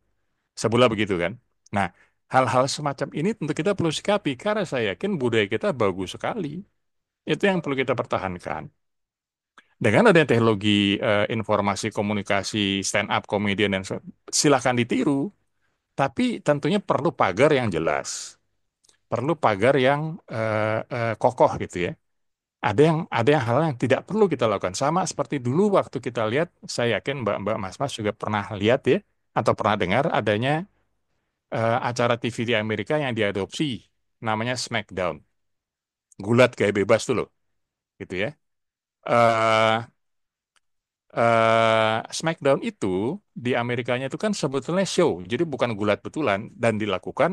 Sebelah begitu kan. Nah, hal-hal semacam ini tentu kita perlu sikapi karena saya yakin budaya kita bagus sekali. Itu yang perlu kita pertahankan. Dengan adanya teknologi informasi komunikasi, stand up comedian dan silakan ditiru, tapi tentunya perlu pagar yang jelas. Perlu pagar yang kokoh gitu ya. Ada yang hal yang tidak perlu kita lakukan sama seperti dulu waktu kita lihat, saya yakin mbak-mbak mas-mas juga pernah lihat ya atau pernah dengar adanya acara TV di Amerika yang diadopsi namanya Smackdown, gulat gaya bebas tuh loh gitu ya. eh Smackdown itu di Amerikanya itu kan sebetulnya show, jadi bukan gulat betulan dan dilakukan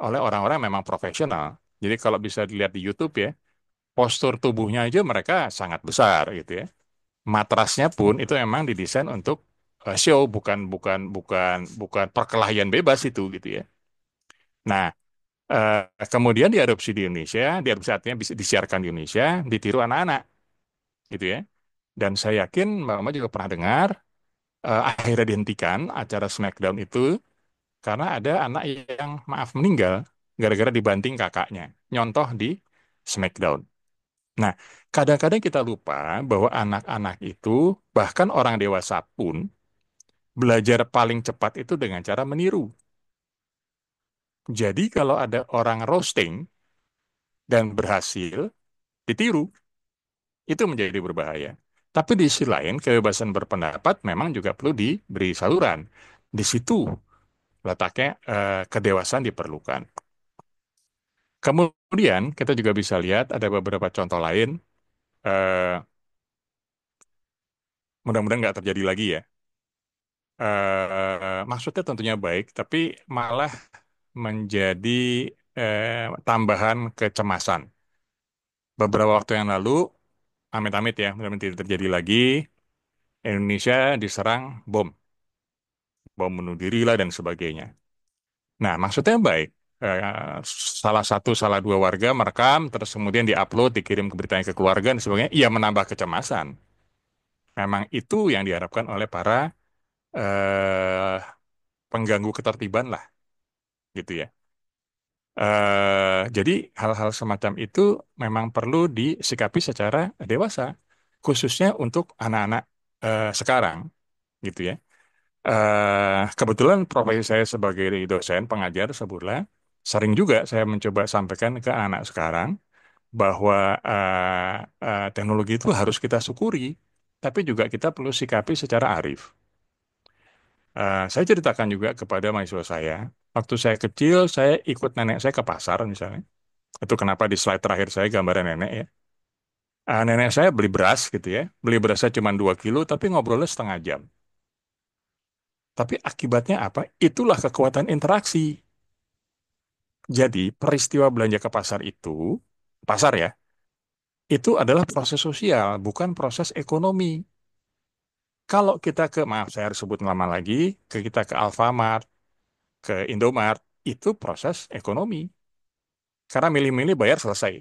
oleh orang-orang yang memang profesional. Jadi kalau bisa dilihat di YouTube ya, postur tubuhnya aja mereka sangat besar gitu ya. Matrasnya pun itu memang didesain untuk show, bukan bukan bukan bukan perkelahian bebas itu gitu ya. Nah, kemudian diadopsi di Indonesia, diadopsi artinya bisa disiarkan di Indonesia, ditiru anak-anak gitu ya. Dan saya yakin Mbak Mama juga pernah dengar akhirnya dihentikan acara Smackdown itu karena ada anak yang maaf meninggal gara-gara dibanting kakaknya, nyontoh di Smackdown. Nah, kadang-kadang kita lupa bahwa anak-anak itu bahkan orang dewasa pun belajar paling cepat itu dengan cara meniru. Jadi kalau ada orang roasting dan berhasil ditiru, itu menjadi berbahaya. Tapi di sisi lain, kebebasan berpendapat memang juga perlu diberi saluran. Di situ letaknya kedewasaan diperlukan. Kemudian kita juga bisa lihat ada beberapa contoh lain. eh, Mudah-mudahan nggak terjadi lagi ya. Maksudnya tentunya baik, tapi malah menjadi tambahan kecemasan. Beberapa waktu yang lalu, amit-amit ya, mudah-mudahan tidak terjadi lagi, Indonesia diserang bom bunuh diri lah dan sebagainya. Nah, maksudnya baik. Salah dua warga merekam, terus kemudian diupload, dikirim ke beritanya ke keluarga dan sebagainya, ia menambah kecemasan. Memang itu yang diharapkan oleh para eh, pengganggu ketertiban lah, gitu ya. Jadi hal-hal semacam itu memang perlu disikapi secara dewasa, khususnya untuk anak-anak sekarang, gitu ya. Kebetulan profesi saya sebagai dosen pengajar sebulan, sering juga saya mencoba sampaikan ke anak sekarang bahwa teknologi itu harus kita syukuri, tapi juga kita perlu sikapi secara arif. Saya ceritakan juga kepada mahasiswa saya, waktu saya kecil saya ikut nenek saya ke pasar misalnya. Itu kenapa di slide terakhir saya gambaran nenek ya. Nenek saya beli beras gitu ya. Beli berasnya cuma 2 kilo tapi ngobrolnya setengah jam. Tapi akibatnya apa? Itulah kekuatan interaksi. Jadi peristiwa belanja ke pasar ya, itu adalah proses sosial, bukan proses ekonomi. Kalau kita maaf saya harus sebut nama lagi, kita ke Alfamart, ke Indomart, itu proses ekonomi. Karena milih-milih bayar selesai.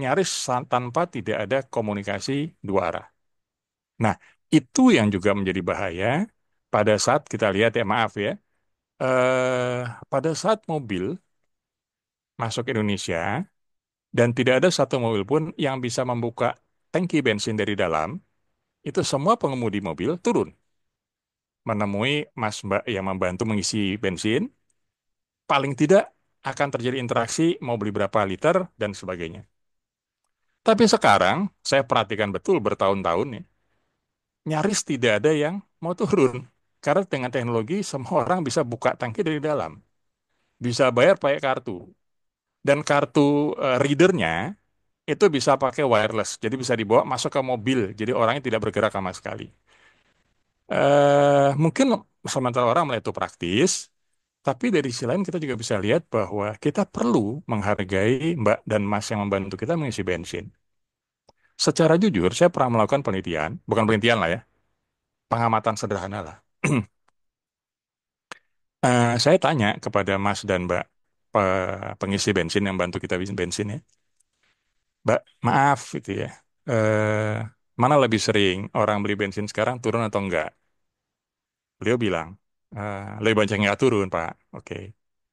Nyaris tanpa tidak ada komunikasi dua arah. Nah, itu yang juga menjadi bahaya pada saat kita lihat ya, maaf ya, eh, pada saat mobil masuk Indonesia dan tidak ada satu mobil pun yang bisa membuka tangki bensin dari dalam, itu semua pengemudi mobil turun menemui Mas Mbak yang membantu mengisi bensin, paling tidak akan terjadi interaksi mau beli berapa liter dan sebagainya. Tapi sekarang saya perhatikan betul bertahun-tahun ya, nyaris tidak ada yang mau turun. Karena dengan teknologi semua orang bisa buka tangki dari dalam, bisa bayar pakai kartu. Dan kartu readernya itu bisa pakai wireless, jadi bisa dibawa masuk ke mobil, jadi orangnya tidak bergerak sama sekali. Mungkin sementara orang melihat itu praktis, tapi dari sisi lain kita juga bisa lihat bahwa kita perlu menghargai Mbak dan Mas yang membantu kita mengisi bensin. Secara jujur, saya pernah melakukan penelitian, bukan penelitian lah ya, pengamatan sederhana lah. Saya tanya kepada Mas dan Mbak pengisi bensin yang bantu kita isi bensin ya, Mbak, maaf gitu ya, eh, mana lebih sering orang beli bensin sekarang turun atau enggak? Beliau bilang, lebih banyak yang nggak turun, Pak. Oke.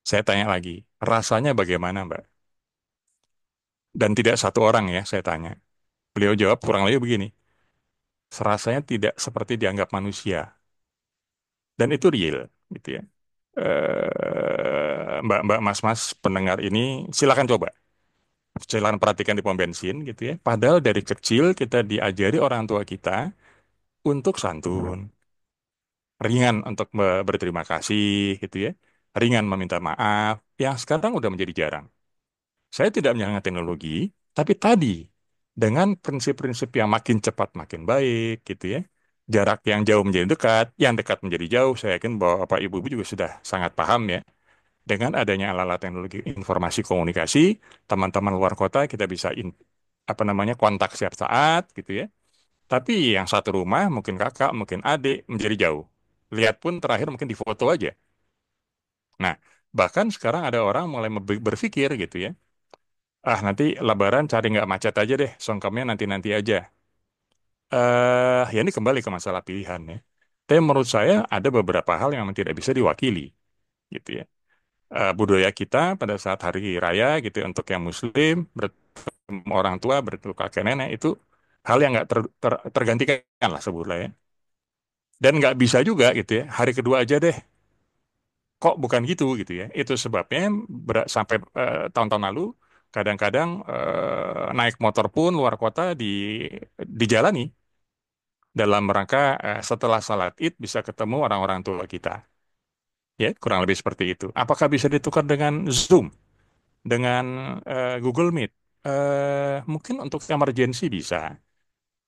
Saya tanya lagi, rasanya bagaimana, Mbak? Dan tidak satu orang ya, saya tanya. Beliau jawab kurang lebih begini, rasanya tidak seperti dianggap manusia. Dan itu real, gitu ya. Mbak, Mas pendengar ini, silakan coba. Silakan perhatikan di pom bensin, gitu ya. Padahal dari kecil kita diajari orang tua kita untuk santun, ringan untuk berterima kasih, gitu ya. Ringan meminta maaf, yang sekarang udah menjadi jarang. Saya tidak menyalahkan teknologi, tapi tadi dengan prinsip-prinsip yang makin cepat makin baik gitu ya. Jarak yang jauh menjadi dekat, yang dekat menjadi jauh. Saya yakin bahwa Bapak Ibu juga sudah sangat paham ya. Dengan adanya alat-alat teknologi informasi komunikasi, teman-teman luar kota kita bisa apa namanya kontak setiap saat gitu ya. Tapi yang satu rumah, mungkin kakak, mungkin adik menjadi jauh. Lihat pun terakhir mungkin di foto aja. Nah, bahkan sekarang ada orang mulai berpikir gitu ya. Ah, nanti Lebaran cari nggak macet aja deh, songkamnya nanti-nanti aja. Ya ini kembali ke masalah pilihan ya. Tapi menurut saya ada beberapa hal yang memang tidak bisa diwakili, gitu ya. Budaya kita pada saat hari raya gitu ya, untuk yang Muslim, bertemu orang tua, bertemu kakek nenek itu hal yang nggak tergantikan lah sebutlah ya. Dan nggak bisa juga gitu ya, hari kedua aja deh. Kok bukan gitu ya. Itu sebabnya sampai tahun-tahun lalu kadang-kadang naik motor pun luar kota dijalani dalam rangka setelah salat Id bisa ketemu orang-orang tua kita. Ya, kurang lebih seperti itu. Apakah bisa ditukar dengan Zoom, dengan Google Meet? Mungkin untuk emergensi bisa.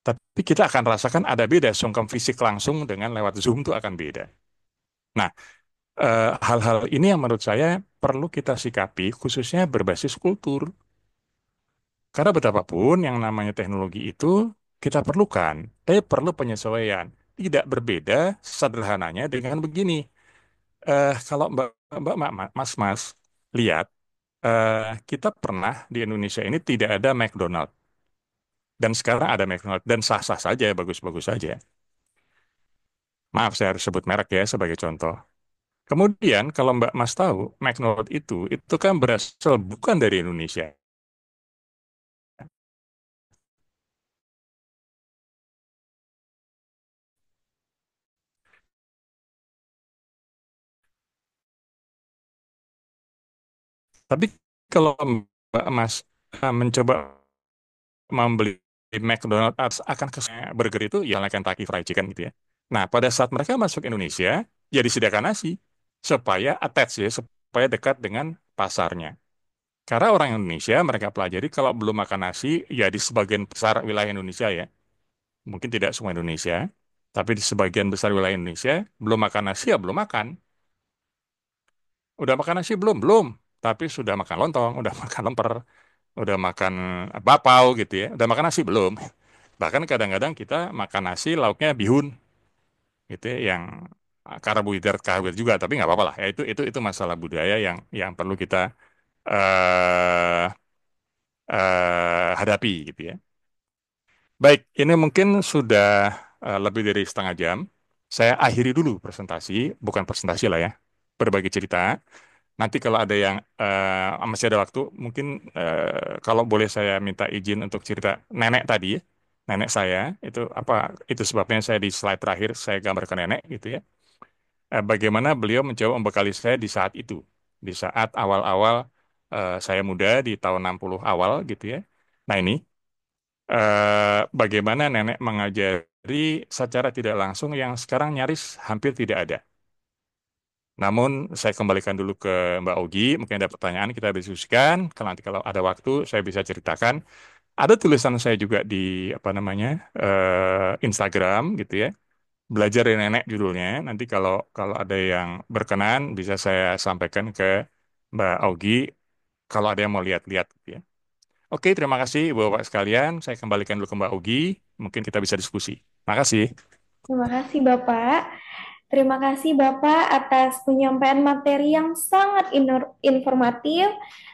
Tapi kita akan rasakan ada beda sungkem fisik langsung dengan lewat Zoom itu akan beda. Nah, hal-hal ini yang menurut saya perlu kita sikapi khususnya berbasis kultur. Karena betapapun yang namanya teknologi itu kita perlukan, tapi perlu penyesuaian. Tidak berbeda sederhananya dengan begini. Kalau Mas lihat, kita pernah di Indonesia ini tidak ada McDonald dan sekarang ada McDonald dan sah-sah saja, bagus-bagus saja. Maaf, saya harus sebut merek ya sebagai contoh. Kemudian kalau Mbak Mas tahu, McDonald itu kan berasal bukan dari Indonesia. Tapi kalau Mbak Mas mencoba membeli McDonald akan ke burger itu ya Kentucky Fried Chicken gitu ya. Nah, pada saat mereka masuk Indonesia, ya disediakan nasi supaya attach ya, supaya dekat dengan pasarnya. Karena orang Indonesia mereka pelajari kalau belum makan nasi, ya di sebagian besar wilayah Indonesia ya, mungkin tidak semua Indonesia, tapi di sebagian besar wilayah Indonesia belum makan nasi ya belum makan. Udah makan nasi belum? Belum. tapi sudah makan lontong, udah makan lemper, udah makan bapau gitu ya, udah makan nasi belum. Bahkan kadang-kadang kita makan nasi lauknya bihun gitu ya, yang karbohidrat juga, tapi nggak apa-apa lah. Ya itu masalah budaya yang perlu kita eh hadapi gitu ya. Baik, ini mungkin sudah lebih dari setengah jam. Saya akhiri dulu presentasi, bukan presentasi lah ya, berbagi cerita. Nanti kalau ada yang masih ada waktu, mungkin kalau boleh saya minta izin untuk cerita nenek tadi, ya. Nenek saya itu apa? Itu sebabnya saya di slide terakhir saya gambarkan nenek gitu ya. Bagaimana beliau mencoba membekali saya di saat itu, di saat awal-awal saya muda di tahun 60 awal gitu ya. Nah ini bagaimana nenek mengajari secara tidak langsung yang sekarang nyaris hampir tidak ada. Namun saya kembalikan dulu ke Mbak Ogi, mungkin ada pertanyaan kita diskusikan. Kalau nanti kalau ada waktu saya bisa ceritakan. Ada tulisan saya juga di apa namanya Instagram gitu ya. Belajar dari Nenek judulnya. Nanti kalau kalau ada yang berkenan bisa saya sampaikan ke Mbak Ogi kalau ada yang mau lihat-lihat gitu ya. Oke, terima kasih Bapak sekalian. Saya kembalikan dulu ke Mbak Ogi. Mungkin kita bisa diskusi. Makasih. Terima kasih Bapak. Terima kasih Bapak atas penyampaian materi yang sangat informatif.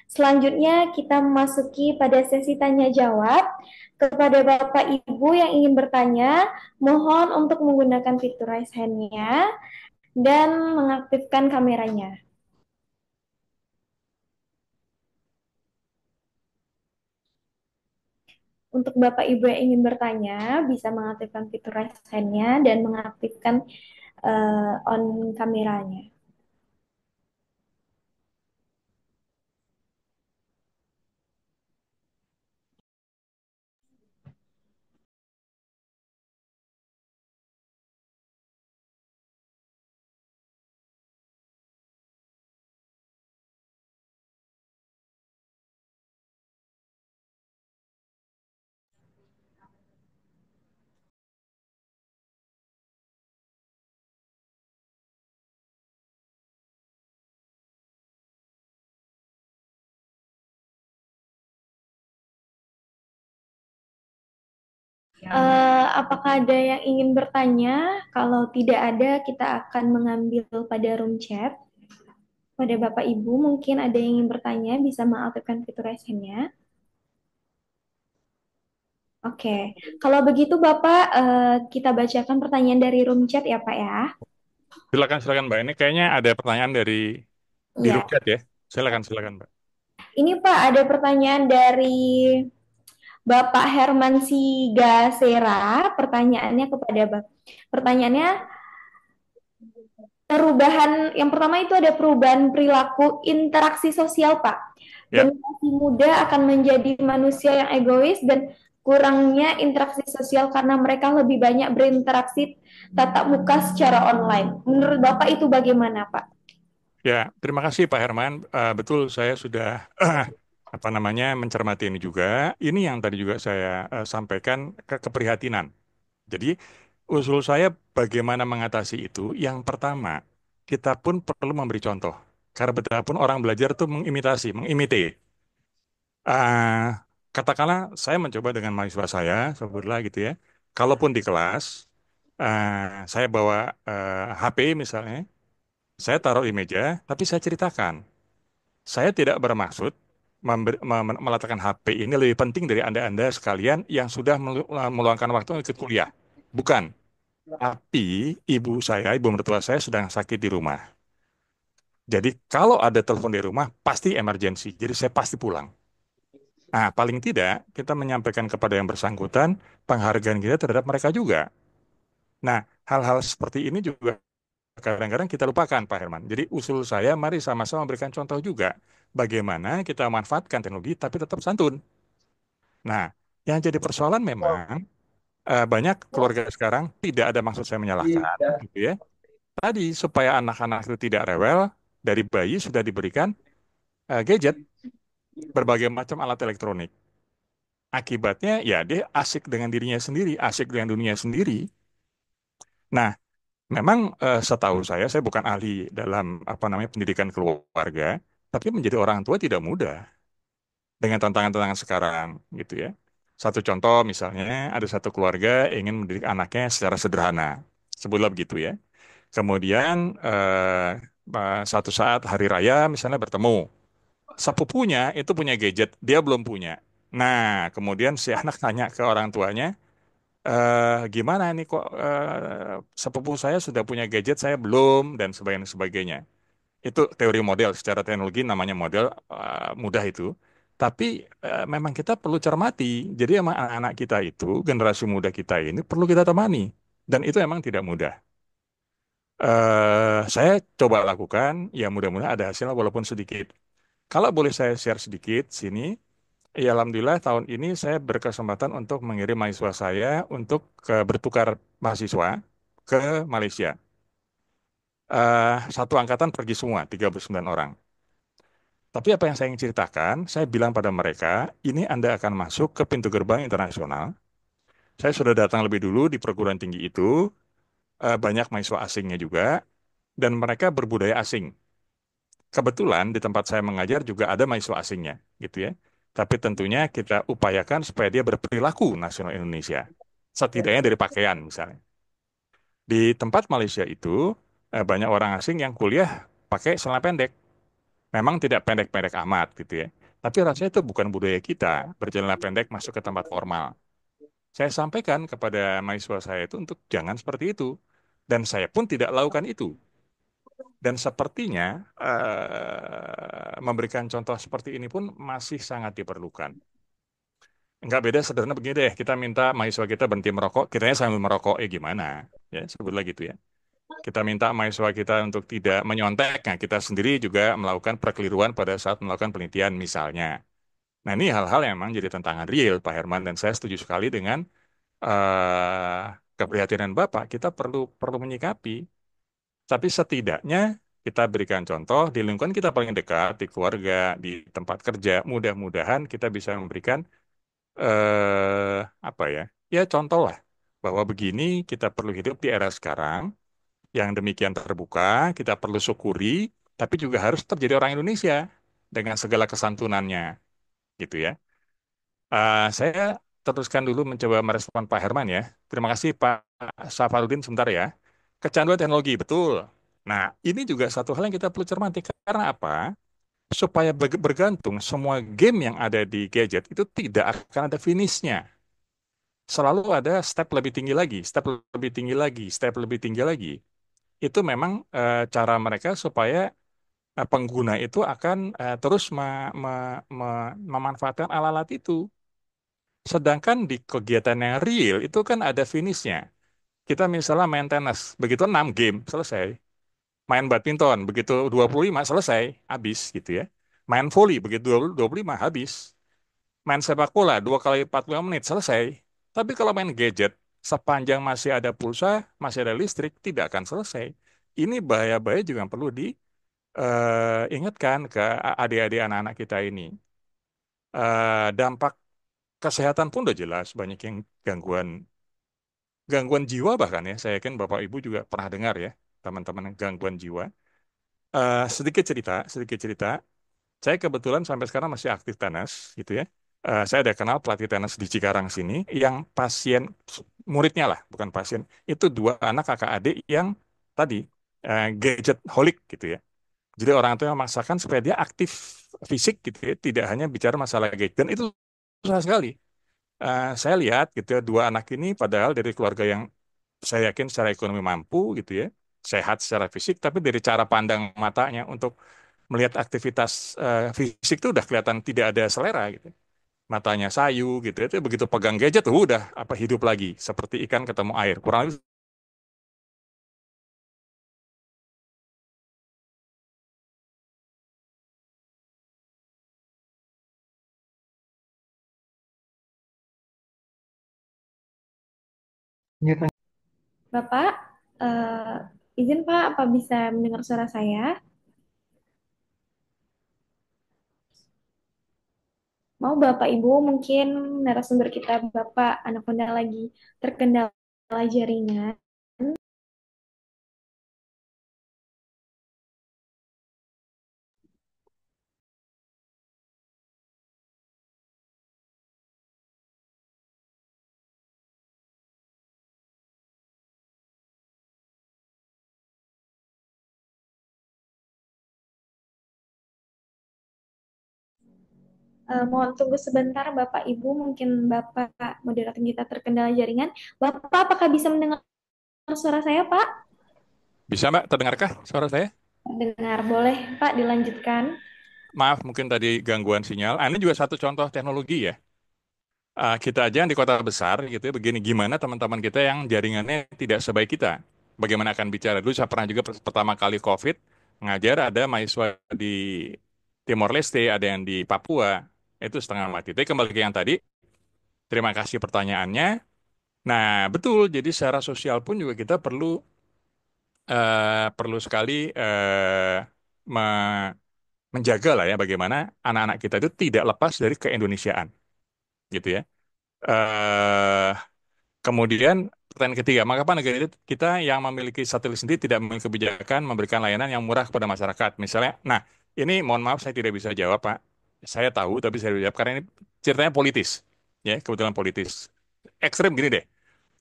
Selanjutnya kita memasuki pada sesi tanya jawab. Kepada Bapak Ibu yang ingin bertanya, mohon untuk menggunakan fitur raise hand-nya dan mengaktifkan kameranya. Untuk Bapak Ibu yang ingin bertanya, bisa mengaktifkan fitur raise hand-nya dan mengaktifkan on kameranya. Apakah ada yang ingin bertanya? Kalau tidak ada, kita akan mengambil pada room chat. Pada Bapak Ibu, mungkin ada yang ingin bertanya, bisa mengaktifkan fitur raise hand-nya. Oke, kalau begitu Bapak, kita bacakan pertanyaan dari room chat ya Pak ya. Silakan silakan Mbak. Ini kayaknya ada pertanyaan dari di room Iya, chat ya. Silakan silakan Mbak. ini Pak ada pertanyaan dari Bapak Herman Sigasera. Pertanyaannya kepada Bapak. Pertanyaannya, perubahan yang pertama itu ada perubahan perilaku interaksi sosial, Pak. Ya. Generasi muda akan menjadi manusia yang egois dan kurangnya interaksi sosial karena mereka lebih banyak berinteraksi tatap muka secara online. Menurut Bapak itu bagaimana, Pak? Ya, terima kasih Pak Herman. Betul, saya sudah apa namanya mencermati ini juga. Ini yang tadi juga saya sampaikan keprihatinan. Jadi usul saya bagaimana mengatasi itu. Yang pertama, kita pun perlu memberi contoh. Karena betapapun orang belajar itu mengimitasi, mengimitate. Katakanlah saya mencoba dengan mahasiswa saya, sebutlah gitu ya. Kalaupun di kelas, saya bawa HP misalnya, saya taruh di meja, tapi saya ceritakan. Saya tidak bermaksud meletakkan HP ini lebih penting dari Anda-Anda sekalian yang sudah meluangkan waktu untuk ikut kuliah. Bukan. Tapi ibu mertua saya sedang sakit di rumah. Jadi kalau ada telepon di rumah, pasti emergensi. Jadi saya pasti pulang. Nah, paling tidak kita menyampaikan kepada yang bersangkutan penghargaan kita terhadap mereka juga. Nah, hal-hal seperti ini juga kadang-kadang kita lupakan, Pak Herman. Jadi usul saya, mari sama-sama memberikan contoh juga. Bagaimana kita memanfaatkan teknologi tapi tetap santun. Nah, yang jadi persoalan memang banyak keluarga sekarang tidak ada maksud saya menyalahkan, gitu ya. Tadi supaya anak-anak itu tidak rewel, dari bayi sudah diberikan gadget, berbagai macam alat elektronik. Akibatnya ya dia asik dengan dirinya sendiri, asik dengan dunia sendiri. Nah, memang setahu saya bukan ahli dalam apa namanya pendidikan keluarga, Tapi menjadi orang tua tidak mudah dengan tantangan-tantangan sekarang, gitu ya. Satu contoh misalnya, ada satu keluarga ingin mendidik anaknya secara sederhana, sebutlah begitu ya. Kemudian satu saat hari raya misalnya bertemu, sepupunya itu punya gadget, dia belum punya. Nah, kemudian si anak tanya ke orang tuanya, gimana nih kok sepupu saya sudah punya gadget, saya belum, dan sebagainya sebagainya. Itu teori model, secara teknologi namanya model, mudah itu. Tapi memang kita perlu cermati. Jadi emang anak-anak kita itu, generasi muda kita ini perlu kita temani. Dan itu emang tidak mudah. Saya coba lakukan, ya mudah-mudahan ada hasilnya walaupun sedikit. Kalau boleh saya share sedikit sini, ya alhamdulillah tahun ini saya berkesempatan untuk mengirim mahasiswa saya untuk bertukar mahasiswa ke Malaysia. Satu angkatan pergi semua, 39 orang. Tapi apa yang saya ingin ceritakan, saya bilang pada mereka, ini Anda akan masuk ke pintu gerbang internasional. Saya sudah datang lebih dulu di perguruan tinggi itu, banyak mahasiswa asingnya juga, dan mereka berbudaya asing. Kebetulan di tempat saya mengajar juga ada mahasiswa asingnya, gitu ya. Tapi tentunya kita upayakan supaya dia berperilaku nasional Indonesia. Setidaknya dari pakaian misalnya. Di tempat Malaysia itu, banyak orang asing yang kuliah pakai celana pendek. Memang tidak pendek-pendek amat gitu ya. Tapi rasanya itu bukan budaya kita, berjalan pendek masuk ke tempat formal. Saya sampaikan kepada mahasiswa saya itu untuk jangan seperti itu. Dan saya pun tidak lakukan itu. Dan sepertinya memberikan contoh seperti ini pun masih sangat diperlukan. Enggak beda sederhana begini deh, kita minta mahasiswa kita berhenti merokok, kitanya sambil merokok, gimana? Ya, sebutlah gitu ya. Kita minta mahasiswa kita untuk tidak menyontek, nah kita sendiri juga melakukan perkeliruan pada saat melakukan penelitian misalnya. Nah, ini hal-hal yang memang jadi tantangan real, Pak Herman, dan saya setuju sekali dengan eh keprihatinan Bapak. Kita perlu perlu menyikapi, tapi setidaknya kita berikan contoh di lingkungan kita paling dekat, di keluarga, di tempat kerja. Mudah-mudahan kita bisa memberikan apa ya? Ya contoh lah bahwa begini kita perlu hidup di era sekarang yang demikian terbuka, kita perlu syukuri, tapi juga harus tetap jadi orang Indonesia dengan segala kesantunannya, gitu ya. Saya teruskan dulu mencoba merespon Pak Herman ya. Terima kasih Pak Safarudin sebentar ya. Kecanduan teknologi, betul. Nah, ini juga satu hal yang kita perlu cermati. Karena apa? Supaya bergantung semua game yang ada di gadget itu tidak akan ada finishnya. Selalu ada step lebih tinggi lagi, step lebih tinggi lagi, step lebih tinggi lagi. Itu memang cara mereka supaya pengguna itu akan terus memanfaatkan alat-alat itu. Sedangkan di kegiatan yang real itu kan ada finishnya. Kita misalnya main tenis, begitu 6 game, selesai. Main badminton, begitu 25 selesai, habis gitu ya. Main volley, begitu 25 habis. Main sepak bola, 2 kali 45 menit, selesai. Tapi kalau main gadget, sepanjang masih ada pulsa, masih ada listrik, tidak akan selesai. Ini bahaya-bahaya juga yang perlu diingatkan ke adik-adik anak-anak kita ini. Dampak kesehatan pun udah jelas, banyak yang gangguan gangguan jiwa bahkan ya. Saya yakin Bapak Ibu juga pernah dengar ya, teman-teman yang gangguan jiwa. Sedikit cerita. Saya kebetulan sampai sekarang masih aktif tenis, gitu ya. Saya ada kenal pelatih tenis di Cikarang sini, yang pasien muridnya lah, bukan pasien. Itu dua anak kakak adik yang tadi gadget holic gitu ya. Jadi orang tua memaksakan supaya dia aktif fisik gitu ya, tidak hanya bicara masalah gadget. Dan itu susah sekali. Saya lihat gitu ya, dua anak ini padahal dari keluarga yang saya yakin secara ekonomi mampu gitu ya, sehat secara fisik, tapi dari cara pandang matanya untuk melihat aktivitas fisik itu udah kelihatan tidak ada selera gitu. Matanya sayu gitu, itu begitu pegang gadget tuh udah apa hidup lagi seperti ikan ketemu air. Kurang lebih Bapak, eh, izin Pak, apa bisa mendengar suara saya? Mau Bapak Ibu mungkin narasumber kita Bapak Anaconda lagi terkendala jaringan. Mohon tunggu sebentar Bapak Ibu, mungkin Bapak moderator kita terkendala jaringan. Bapak apakah bisa mendengar suara saya, Pak? Bisa Mbak, terdengarkah suara saya? Dengar, boleh Pak dilanjutkan. Maaf, mungkin tadi gangguan sinyal. Ini juga satu contoh teknologi ya. Kita aja yang di kota besar gitu ya, begini gimana teman-teman kita yang jaringannya tidak sebaik kita. Bagaimana akan bicara dulu, saya pernah juga pertama kali COVID ngajar, ada mahasiswa di Timor Leste, ada yang di Papua, itu setengah mati. Tapi kembali ke yang tadi, terima kasih pertanyaannya. Nah, betul, jadi secara sosial pun juga kita perlu sekali me- menjaga lah ya bagaimana anak-anak kita itu tidak lepas dari keindonesiaan gitu ya. eh Kemudian pertanyaan ketiga, mengapa negara kita yang memiliki satelit sendiri tidak memiliki kebijakan memberikan layanan yang murah kepada masyarakat? Misalnya, nah ini mohon maaf saya tidak bisa jawab Pak. Saya tahu tapi saya tidak jawab karena ini ceritanya politis, ya kebetulan politis. Ekstrem gini deh,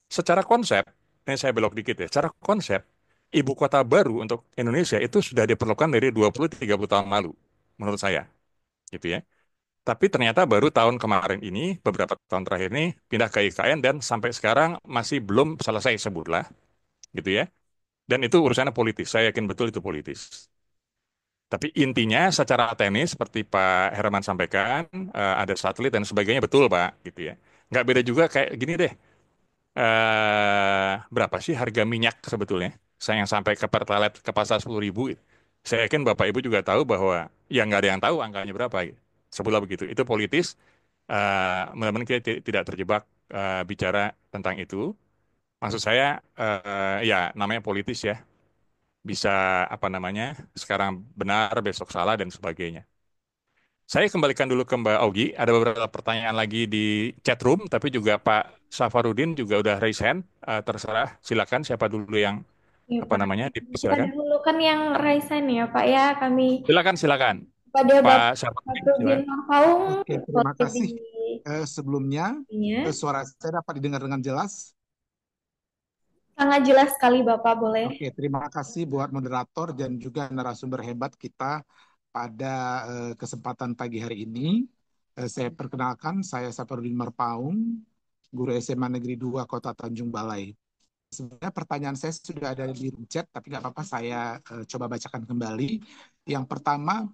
secara konsep, ini saya belok dikit ya, secara konsep ibu kota baru untuk Indonesia itu sudah diperlukan dari 20-30 tahun lalu, menurut saya, gitu ya. Tapi ternyata baru tahun kemarin ini, beberapa tahun terakhir ini, pindah ke IKN dan sampai sekarang masih belum selesai sebutlah, gitu ya. Dan itu urusannya politis, saya yakin betul itu politis. Tapi intinya secara teknis, seperti Pak Herman sampaikan, ada satelit dan sebagainya, betul Pak, gitu ya. Nggak beda juga kayak gini deh, berapa sih harga minyak sebetulnya? Saya yang sampai ke Pertalite ke pasar 10.000, saya yakin Bapak Ibu juga tahu bahwa ya nggak ada yang tahu angkanya berapa. Gitu. Sebutlah begitu. Itu politis. Mudah-mudahan kita tidak terjebak bicara tentang itu. Maksud saya, ya namanya politis ya. Bisa apa namanya? Sekarang benar, besok salah dan sebagainya. Saya kembalikan dulu ke Mbak Augie. Ada beberapa pertanyaan lagi di chat room, tapi juga Pak Safarudin juga udah raise hand. Terserah, silakan siapa dulu yang Ya, apa Pak. namanya? Kita Silakan. dahulukan yang Raisan ya, Pak ya. Kami Silakan, silakan. pada Pak Bapak Safarudin, Rudin silakan. Marpaung Oke, terima boleh kasih. Sebelumnya, dinya. suara saya dapat didengar dengan jelas. Sangat jelas sekali Bapak, boleh. Oke, terima kasih buat moderator dan juga narasumber hebat kita pada kesempatan pagi hari ini. Saya perkenalkan, saya Saparudin Marpaung, guru SMA Negeri 2 Kota Tanjung Balai. Sebenarnya pertanyaan saya sudah ada di chat, tapi nggak apa-apa saya coba bacakan kembali. Yang pertama,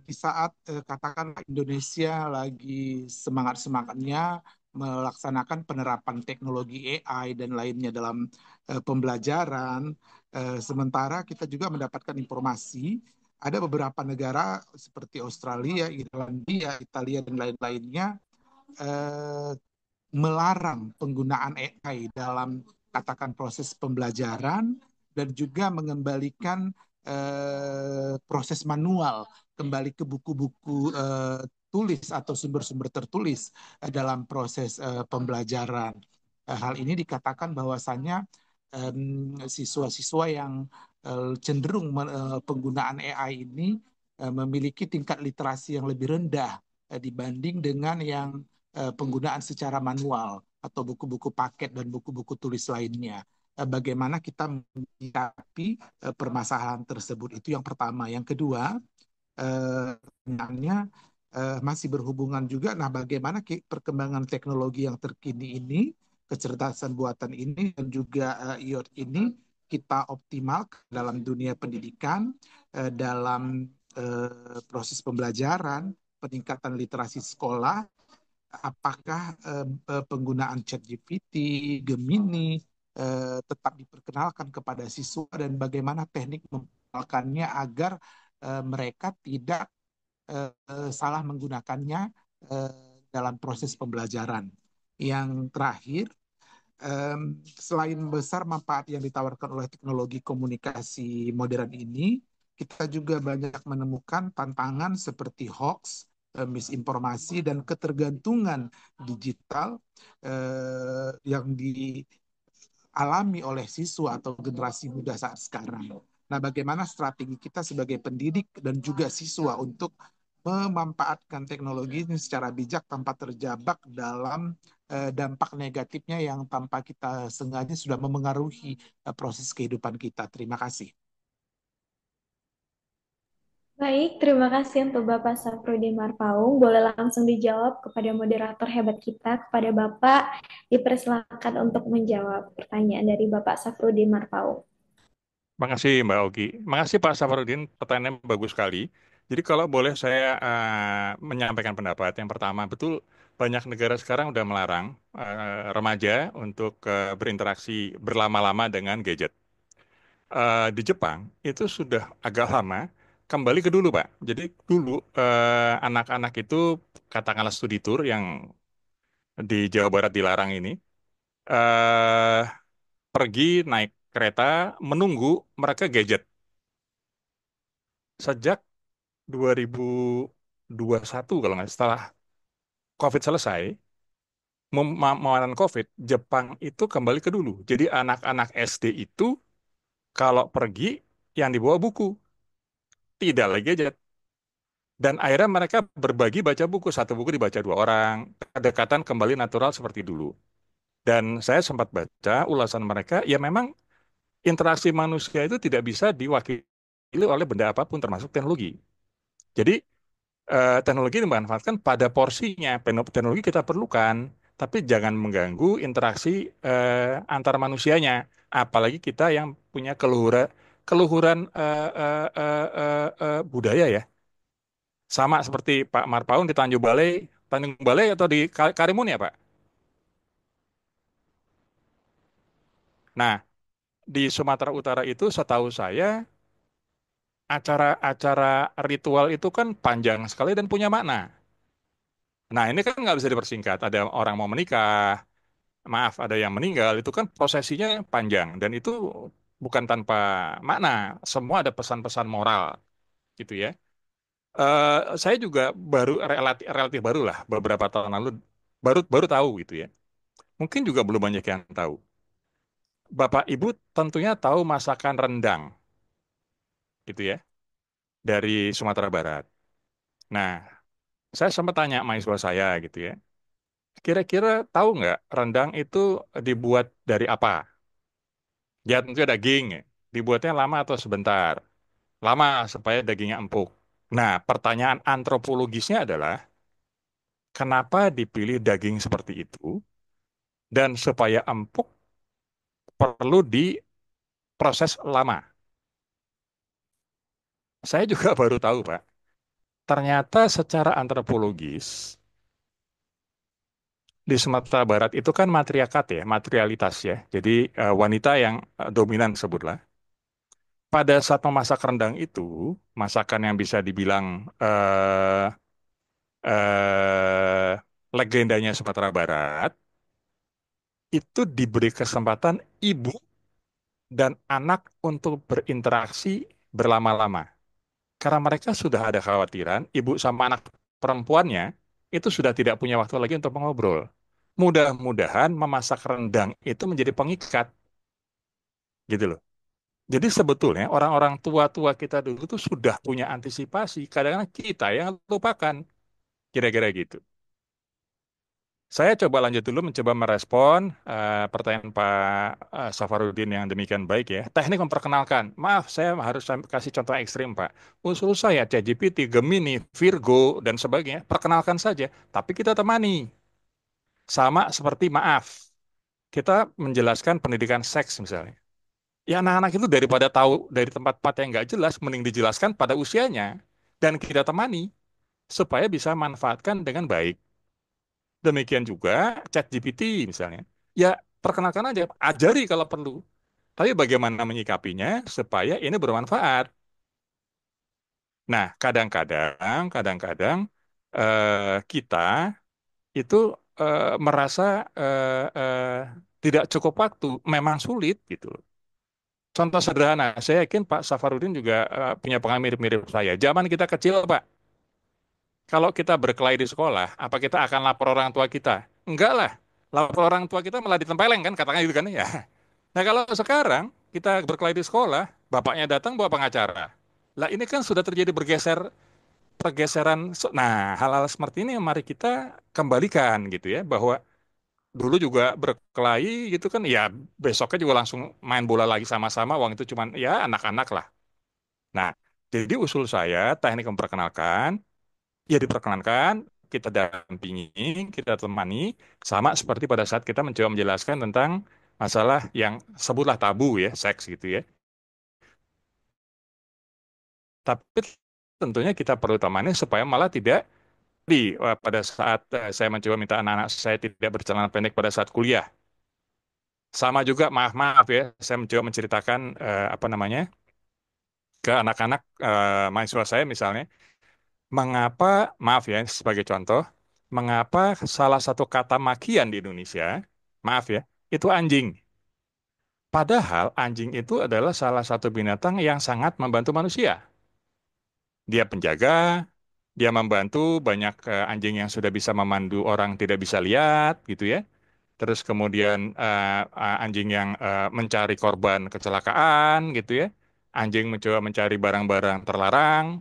di saat katakanlah Indonesia lagi semangat-semangatnya melaksanakan penerapan teknologi AI dan lainnya dalam pembelajaran, sementara kita juga mendapatkan informasi ada beberapa negara seperti Australia, Irlandia, Italia, dan lain-lainnya eh, melarang penggunaan AI dalam katakan proses pembelajaran dan juga mengembalikan proses manual kembali ke buku-buku tulis atau sumber-sumber tertulis dalam proses pembelajaran. Hal ini dikatakan bahwasannya siswa-siswa yang cenderung penggunaan AI ini memiliki tingkat literasi yang lebih rendah dibanding dengan yang penggunaan secara manual atau buku-buku paket dan buku-buku tulis lainnya. Bagaimana kita menyikapi permasalahan tersebut, itu yang pertama. Yang kedua, pertanyaannya masih berhubungan juga, nah bagaimana perkembangan teknologi yang terkini ini, kecerdasan buatan ini, dan juga IoT ini kita optimal dalam dunia pendidikan, dalam proses pembelajaran, peningkatan literasi sekolah, apakah penggunaan ChatGPT, Gemini tetap diperkenalkan kepada siswa dan bagaimana teknik memperkenalkannya agar mereka tidak salah menggunakannya dalam proses pembelajaran. Yang terakhir, selain besar manfaat yang ditawarkan oleh teknologi komunikasi modern ini, kita juga banyak menemukan tantangan seperti hoax, misinformasi, dan ketergantungan digital yang dialami oleh siswa atau generasi muda saat sekarang. Nah, bagaimana strategi kita sebagai pendidik dan juga siswa untuk memanfaatkan teknologi ini secara bijak tanpa terjebak dalam dampak negatifnya yang tanpa kita sengaja sudah memengaruhi proses kehidupan kita. Terima kasih. Baik, terima kasih untuk Bapak Safrudin Marpaung. Boleh langsung dijawab kepada moderator hebat kita, kepada Bapak. Dipersilakan untuk menjawab pertanyaan dari Bapak Safrudin Marpaung. Makasih Mbak Ogi. Makasih Pak Safarudin, pertanyaan bagus sekali. Jadi kalau boleh saya menyampaikan pendapat. Yang pertama, betul banyak negara sekarang udah melarang remaja untuk berinteraksi berlama-lama dengan gadget. Di Jepang itu sudah agak lama kembali ke dulu Pak. Jadi dulu anak-anak itu katakanlah studi tour yang di Jawa Barat dilarang ini, eh pergi naik kereta menunggu mereka gadget. Sejak 2021 kalau nggak setelah COVID selesai, memaran COVID, Jepang itu kembali ke dulu. Jadi anak-anak SD itu kalau pergi yang dibawa buku, tidak lagi gadget. Dan akhirnya mereka berbagi baca buku, satu buku dibaca dua orang, kedekatan kembali natural seperti dulu. Dan saya sempat baca ulasan mereka, ya memang interaksi manusia itu tidak bisa diwakili oleh benda apapun termasuk teknologi. Jadi teknologi dimanfaatkan pada porsinya. Teknologi kita perlukan, tapi jangan mengganggu interaksi antar manusianya. Apalagi kita yang punya keluhuran keluhuran budaya ya. Sama seperti Pak Marpaung di Tanjung Balai atau di Karimun ya Pak. Nah, di Sumatera Utara itu setahu saya acara-acara ritual itu kan panjang sekali dan punya makna. Nah, ini kan nggak bisa dipersingkat. Ada orang mau menikah, maaf, ada yang meninggal, itu kan prosesinya panjang. Dan itu bukan tanpa makna. Semua ada pesan-pesan moral, gitu ya. Saya juga baru relatif baru lah, beberapa tahun lalu, baru baru tahu gitu ya. Mungkin juga belum banyak yang tahu. Bapak Ibu tentunya tahu masakan rendang, gitu ya, dari Sumatera Barat. Nah, saya sempat tanya mahasiswa saya gitu ya. Kira-kira tahu nggak rendang itu dibuat dari apa? Ya tentu daging. Dibuatnya lama atau sebentar? Lama supaya dagingnya empuk. Nah, pertanyaan antropologisnya adalah kenapa dipilih daging seperti itu dan supaya empuk perlu diproses lama. Saya juga baru tahu, Pak. Ternyata secara antropologis di Sumatera Barat itu kan matriarkat ya, materialitas ya. Jadi wanita yang dominan sebutlah. Pada saat memasak rendang itu, masakan yang bisa dibilang legendanya Sumatera Barat, itu diberi kesempatan ibu dan anak untuk berinteraksi berlama-lama. Karena mereka sudah ada khawatiran, ibu sama anak perempuannya itu sudah tidak punya waktu lagi untuk mengobrol. Mudah-mudahan memasak rendang itu menjadi pengikat, gitu loh. Jadi sebetulnya orang-orang tua-tua kita dulu tuh sudah punya antisipasi. Kadang-kadang kita yang lupakan, kira-kira gitu. Saya coba lanjut dulu mencoba merespon pertanyaan Pak Safarudin yang demikian baik ya. Teknik memperkenalkan. Maaf, saya harus kasih contoh ekstrim, Pak. Usul saya ChatGPT, Gemini, Virgo, dan sebagainya. Perkenalkan saja. Tapi kita temani. Sama seperti maaf. Kita menjelaskan pendidikan seks misalnya. Ya anak-anak itu daripada tahu dari tempat-tempat yang nggak jelas, mending dijelaskan pada usianya. Dan kita temani. Supaya bisa manfaatkan dengan baik. Demikian juga ChatGPT misalnya. Ya, perkenalkan aja, ajari kalau perlu. Tapi bagaimana menyikapinya supaya ini bermanfaat. Nah, kadang-kadang kita itu merasa tidak cukup waktu, memang sulit gitu. Contoh sederhana, saya yakin Pak Safarudin juga punya pengalaman mirip-mirip saya. Zaman kita kecil, Pak, kalau kita berkelahi di sekolah, apa kita akan lapor orang tua kita? Enggak lah. Lapor orang tua kita malah ditempeleng kan, katakan gitu kan ya. Nah kalau sekarang kita berkelahi di sekolah, bapaknya datang bawa pengacara. Lah ini kan sudah terjadi pergeseran. Nah hal-hal seperti ini yang mari kita kembalikan gitu ya, bahwa dulu juga berkelahi gitu kan, ya besoknya juga langsung main bola lagi sama-sama, uang itu cuman ya anak-anak lah. Nah Jadi usul saya, teknik memperkenalkan, ya diperkenalkan, kita dampingi, kita temani, sama seperti pada saat kita mencoba menjelaskan tentang masalah yang sebutlah tabu ya, seks gitu ya. Tapi tentunya kita perlu temani supaya malah tidak pada saat saya mencoba minta anak-anak saya tidak bercelana pendek pada saat kuliah. Sama juga maaf-maaf ya, saya mencoba menceritakan apa namanya ke anak-anak mahasiswa saya misalnya, mengapa maaf ya sebagai contoh, mengapa salah satu kata makian di Indonesia, maaf ya, itu anjing. Padahal anjing itu adalah salah satu binatang yang sangat membantu manusia. Dia penjaga, dia membantu banyak anjing yang sudah bisa memandu orang tidak bisa lihat gitu ya. Terus kemudian anjing yang mencari korban kecelakaan gitu ya. Anjing mencoba mencari barang-barang terlarang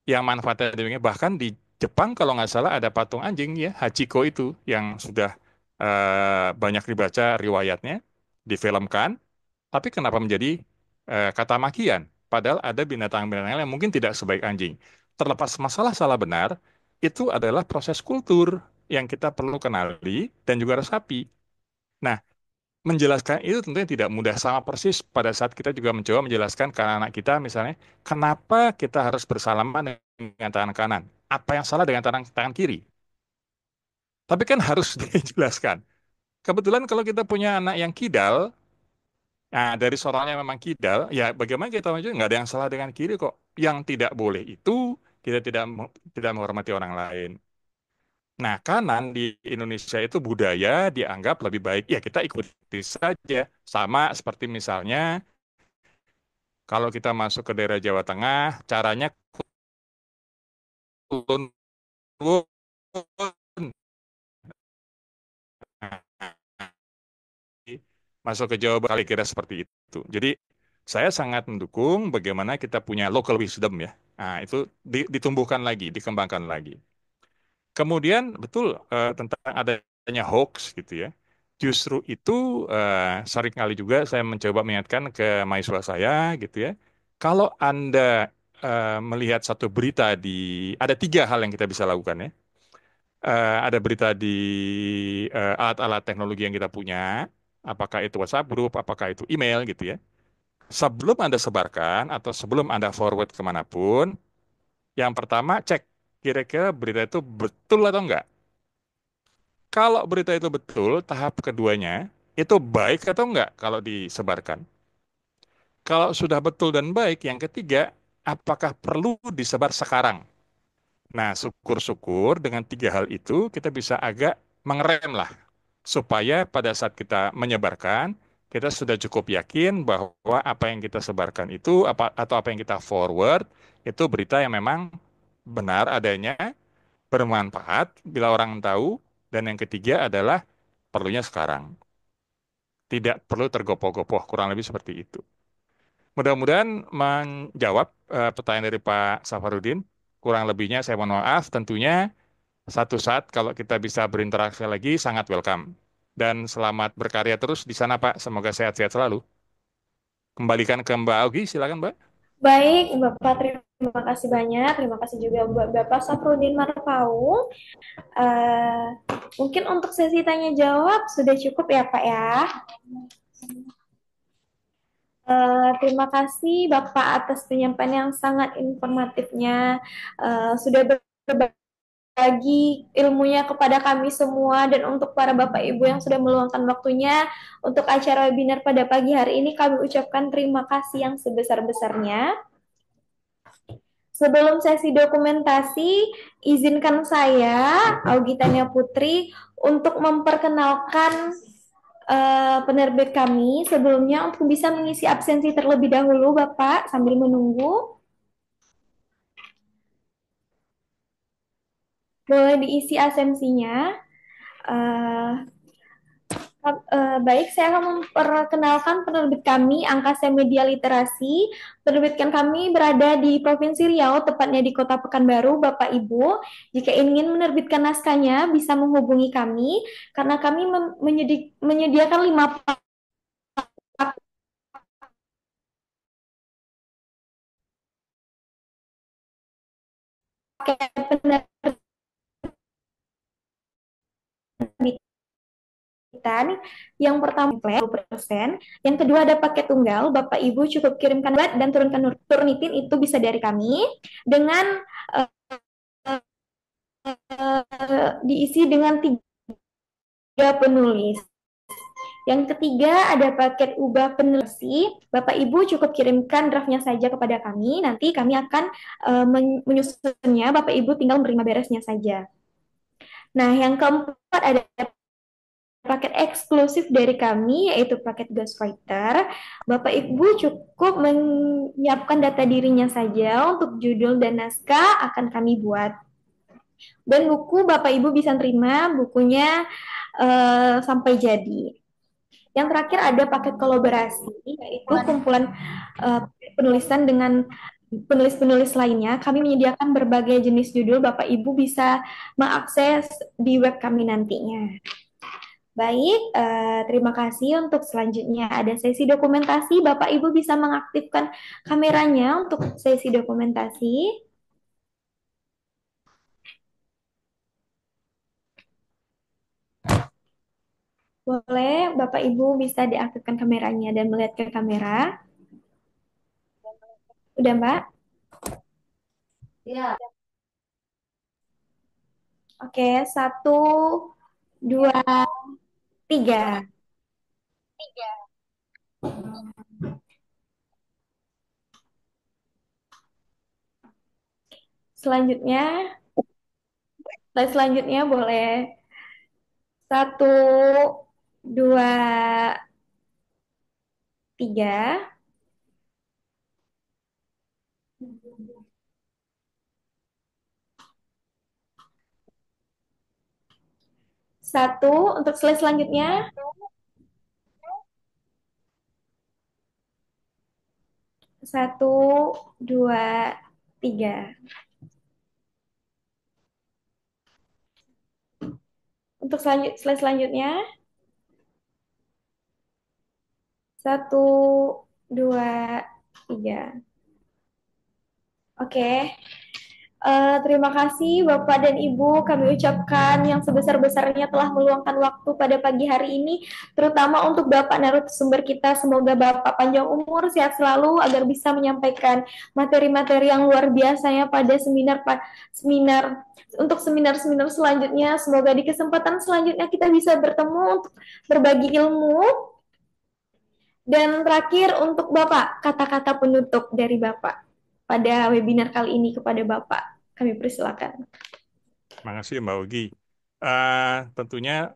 yang manfaatnya demikian. Bahkan di Jepang kalau nggak salah ada patung anjing ya, Hachiko itu yang sudah banyak dibaca riwayatnya, difilmkan. Tapi kenapa menjadi kata makian? Padahal ada binatang-binatang yang mungkin tidak sebaik anjing. Terlepas masalah salah benar, itu adalah proses kultur yang kita perlu kenali dan juga resapi. Nah, menjelaskan itu tentunya tidak mudah, sama persis pada saat kita juga mencoba menjelaskan ke anak kita misalnya, kenapa kita harus bersalaman dengan tangan kanan? Apa yang salah dengan tangan kiri? Tapi kan harus dijelaskan. Kebetulan kalau kita punya anak yang kidal, nah, dari soalnya memang kidal, ya bagaimana kita maju nggak ada yang salah dengan kiri kok. Yang tidak boleh itu kita tidak menghormati orang lain. Nah, kanan di Indonesia itu budaya dianggap lebih baik. Ya kita ikuti saja. Sama seperti misalnya kalau kita masuk ke daerah Jawa Tengah, caranya kulon wun. Masuk ke Jawa Bali kira seperti itu. Jadi saya sangat mendukung bagaimana kita punya local wisdom ya. Nah, itu ditumbuhkan lagi, dikembangkan lagi. Kemudian betul tentang adanya hoax gitu ya. Justru itu sering kali juga saya mencoba mengingatkan ke mahasiswa saya gitu ya. Kalau Anda melihat satu berita ada tiga hal yang kita bisa lakukan ya. Ada berita di alat-alat teknologi yang kita punya, apakah itu WhatsApp group, apakah itu email gitu ya. Sebelum Anda sebarkan atau sebelum Anda forward kemanapun, yang pertama cek kira-kira berita itu betul atau enggak. Kalau berita itu betul, tahap keduanya, itu baik atau enggak kalau disebarkan. Kalau sudah betul dan baik, yang ketiga, apakah perlu disebar sekarang? Nah, syukur-syukur dengan tiga hal itu kita bisa agak mengerem lah. Supaya pada saat kita menyebarkan, kita sudah cukup yakin bahwa apa yang kita sebarkan itu, atau apa yang kita forward, itu berita yang memang benar adanya, bermanfaat bila orang tahu, dan yang ketiga adalah perlunya sekarang. Tidak perlu tergopoh-gopoh, kurang lebih seperti itu. Mudah-mudahan menjawab pertanyaan dari Pak Safarudin. Kurang lebihnya saya mohon maaf. Tentunya satu saat kalau kita bisa berinteraksi lagi, sangat welcome. Dan selamat berkarya terus di sana, Pak. Semoga sehat-sehat selalu. Kembalikan ke Mbak Augi, silakan, Mbak. Baik, Bapak, terima kasih banyak. Terima kasih juga buat Bapak Safrudin Marpaung. Eh, Mungkin untuk sesi tanya jawab sudah cukup ya, Pak ya. Terima kasih Bapak atas penyampaian yang sangat informatifnya. Sudah berbagi ilmunya kepada kami semua dan untuk para Bapak Ibu yang sudah meluangkan waktunya untuk acara webinar pada pagi hari ini kami ucapkan terima kasih yang sebesar-besarnya. Sebelum sesi dokumentasi, izinkan saya, Augitania Putri, untuk memperkenalkan penerbit kami. Sebelumnya, untuk bisa mengisi absensi terlebih dahulu, Bapak, sambil menunggu. Boleh diisi absensinya. Uh, Baik, saya akan memperkenalkan penerbit kami, Angkasa Media Literasi. Penerbitkan kami berada di Provinsi Riau, tepatnya di Kota Pekanbaru, Bapak Ibu. Jika ingin menerbitkan naskahnya, bisa menghubungi kami, karena kami menyediakan 5 paket penerbitan, yang pertama 20%, yang kedua ada paket tunggal, Bapak Ibu cukup kirimkan web dan turunkan Turnitin, itu bisa dari kami dengan uh, diisi dengan 3 penulis. Yang ketiga ada paket ubah penulis. Bapak Ibu cukup kirimkan draftnya saja kepada kami, nanti kami akan menyusunnya, Bapak Ibu tinggal menerima beresnya saja. Nah, yang keempat ada paket eksklusif dari kami, yaitu paket Ghostwriter. Bapak Ibu cukup menyiapkan data dirinya saja, untuk judul dan naskah akan kami buat. Dan buku Bapak Ibu bisa terima bukunya sampai jadi. Yang terakhir ada paket kolaborasi, yaitu kumpulan penulisan dengan penulis-penulis lainnya. Kami menyediakan berbagai jenis judul, Bapak Ibu bisa mengakses di web kami nantinya. Baik, terima kasih. Untuk selanjutnya ada sesi dokumentasi. Bapak Ibu bisa mengaktifkan kameranya untuk sesi dokumentasi. Boleh, Bapak Ibu bisa diaktifkan kameranya dan melihat ke kamera. Udah, Mbak? Iya. Oke, 1, 2, 3. Selanjutnya, slide selanjutnya boleh. 1, 2, 3. Satu, untuk slide selanjutnya. 1, 2, 3. Untuk slide selanjutnya. 1, 2, 3. Oke. Terima kasih Bapak dan Ibu, kami ucapkan yang sebesar-besarnya telah meluangkan waktu pada pagi hari ini, terutama untuk Bapak narasumber kita. Semoga Bapak panjang umur, sehat selalu, agar bisa menyampaikan materi-materi yang luar biasanya pada untuk seminar-seminar selanjutnya. Semoga di kesempatan selanjutnya kita bisa bertemu untuk berbagi ilmu. Dan terakhir untuk Bapak, kata-kata penutup dari Bapak pada webinar kali ini kepada Bapak. Kami persilakan. Terima kasih Mbak Ugi. Tentunya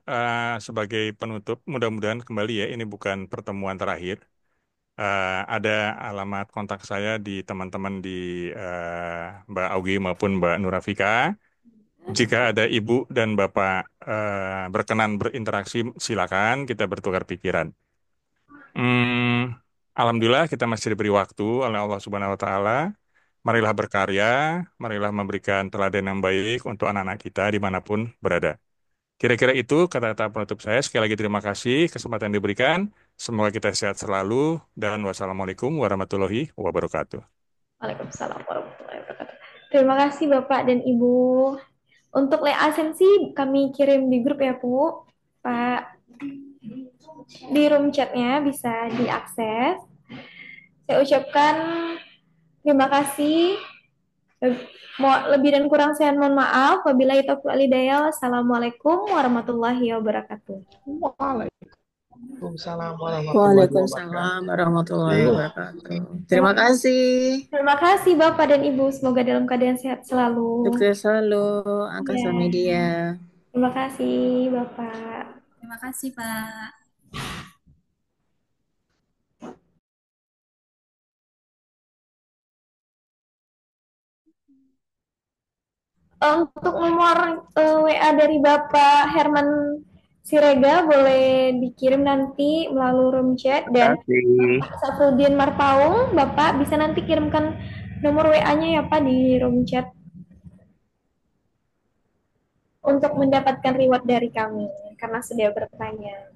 sebagai penutup, mudah-mudahan kembali ya, ini bukan pertemuan terakhir. Ada alamat kontak saya di teman-teman di Mbak Augi maupun Mbak Nurafika. Jika ada Ibu dan Bapak berkenan berinteraksi, silakan kita bertukar pikiran. Alhamdulillah kita masih diberi waktu oleh Allah Subhanahu Wa Taala. Marilah berkarya, marilah memberikan teladan yang baik untuk anak-anak kita dimanapun berada. Kira-kira itu kata-kata penutup saya. Sekali lagi terima kasih kesempatan yang diberikan. Semoga kita sehat selalu dan wassalamualaikum warahmatullahi wabarakatuh. Waalaikumsalam warahmatullahi wabarakatuh. Terima kasih Bapak dan Ibu. Untuk link asensi kami kirim di grup ya Bu, Pak. Di room chatnya bisa diakses. Saya ucapkan terima kasih. Lebih dan kurang saya mohon maaf. Wabillahi taufiq wal hidayah. Wassalamualaikum warahmatullahi wabarakatuh. Waalaikumsalam warahmatullahi Waalaikumsalam wabarakatuh. warahmatullahi wabarakatuh. Terima kasih. Terima kasih Bapak dan Ibu. Semoga dalam keadaan sehat selalu. Sukses selalu, Angkasa Ya. Media. Terima kasih Bapak. Terima kasih, Pak. Untuk nomor WA dari Bapak Herman Sirega boleh dikirim nanti melalui room chat, dan Pak Safrudin Marpaung, Bapak bisa nanti kirimkan nomor WA-nya ya Pak di room chat untuk mendapatkan reward dari kami karena sudah bertanya.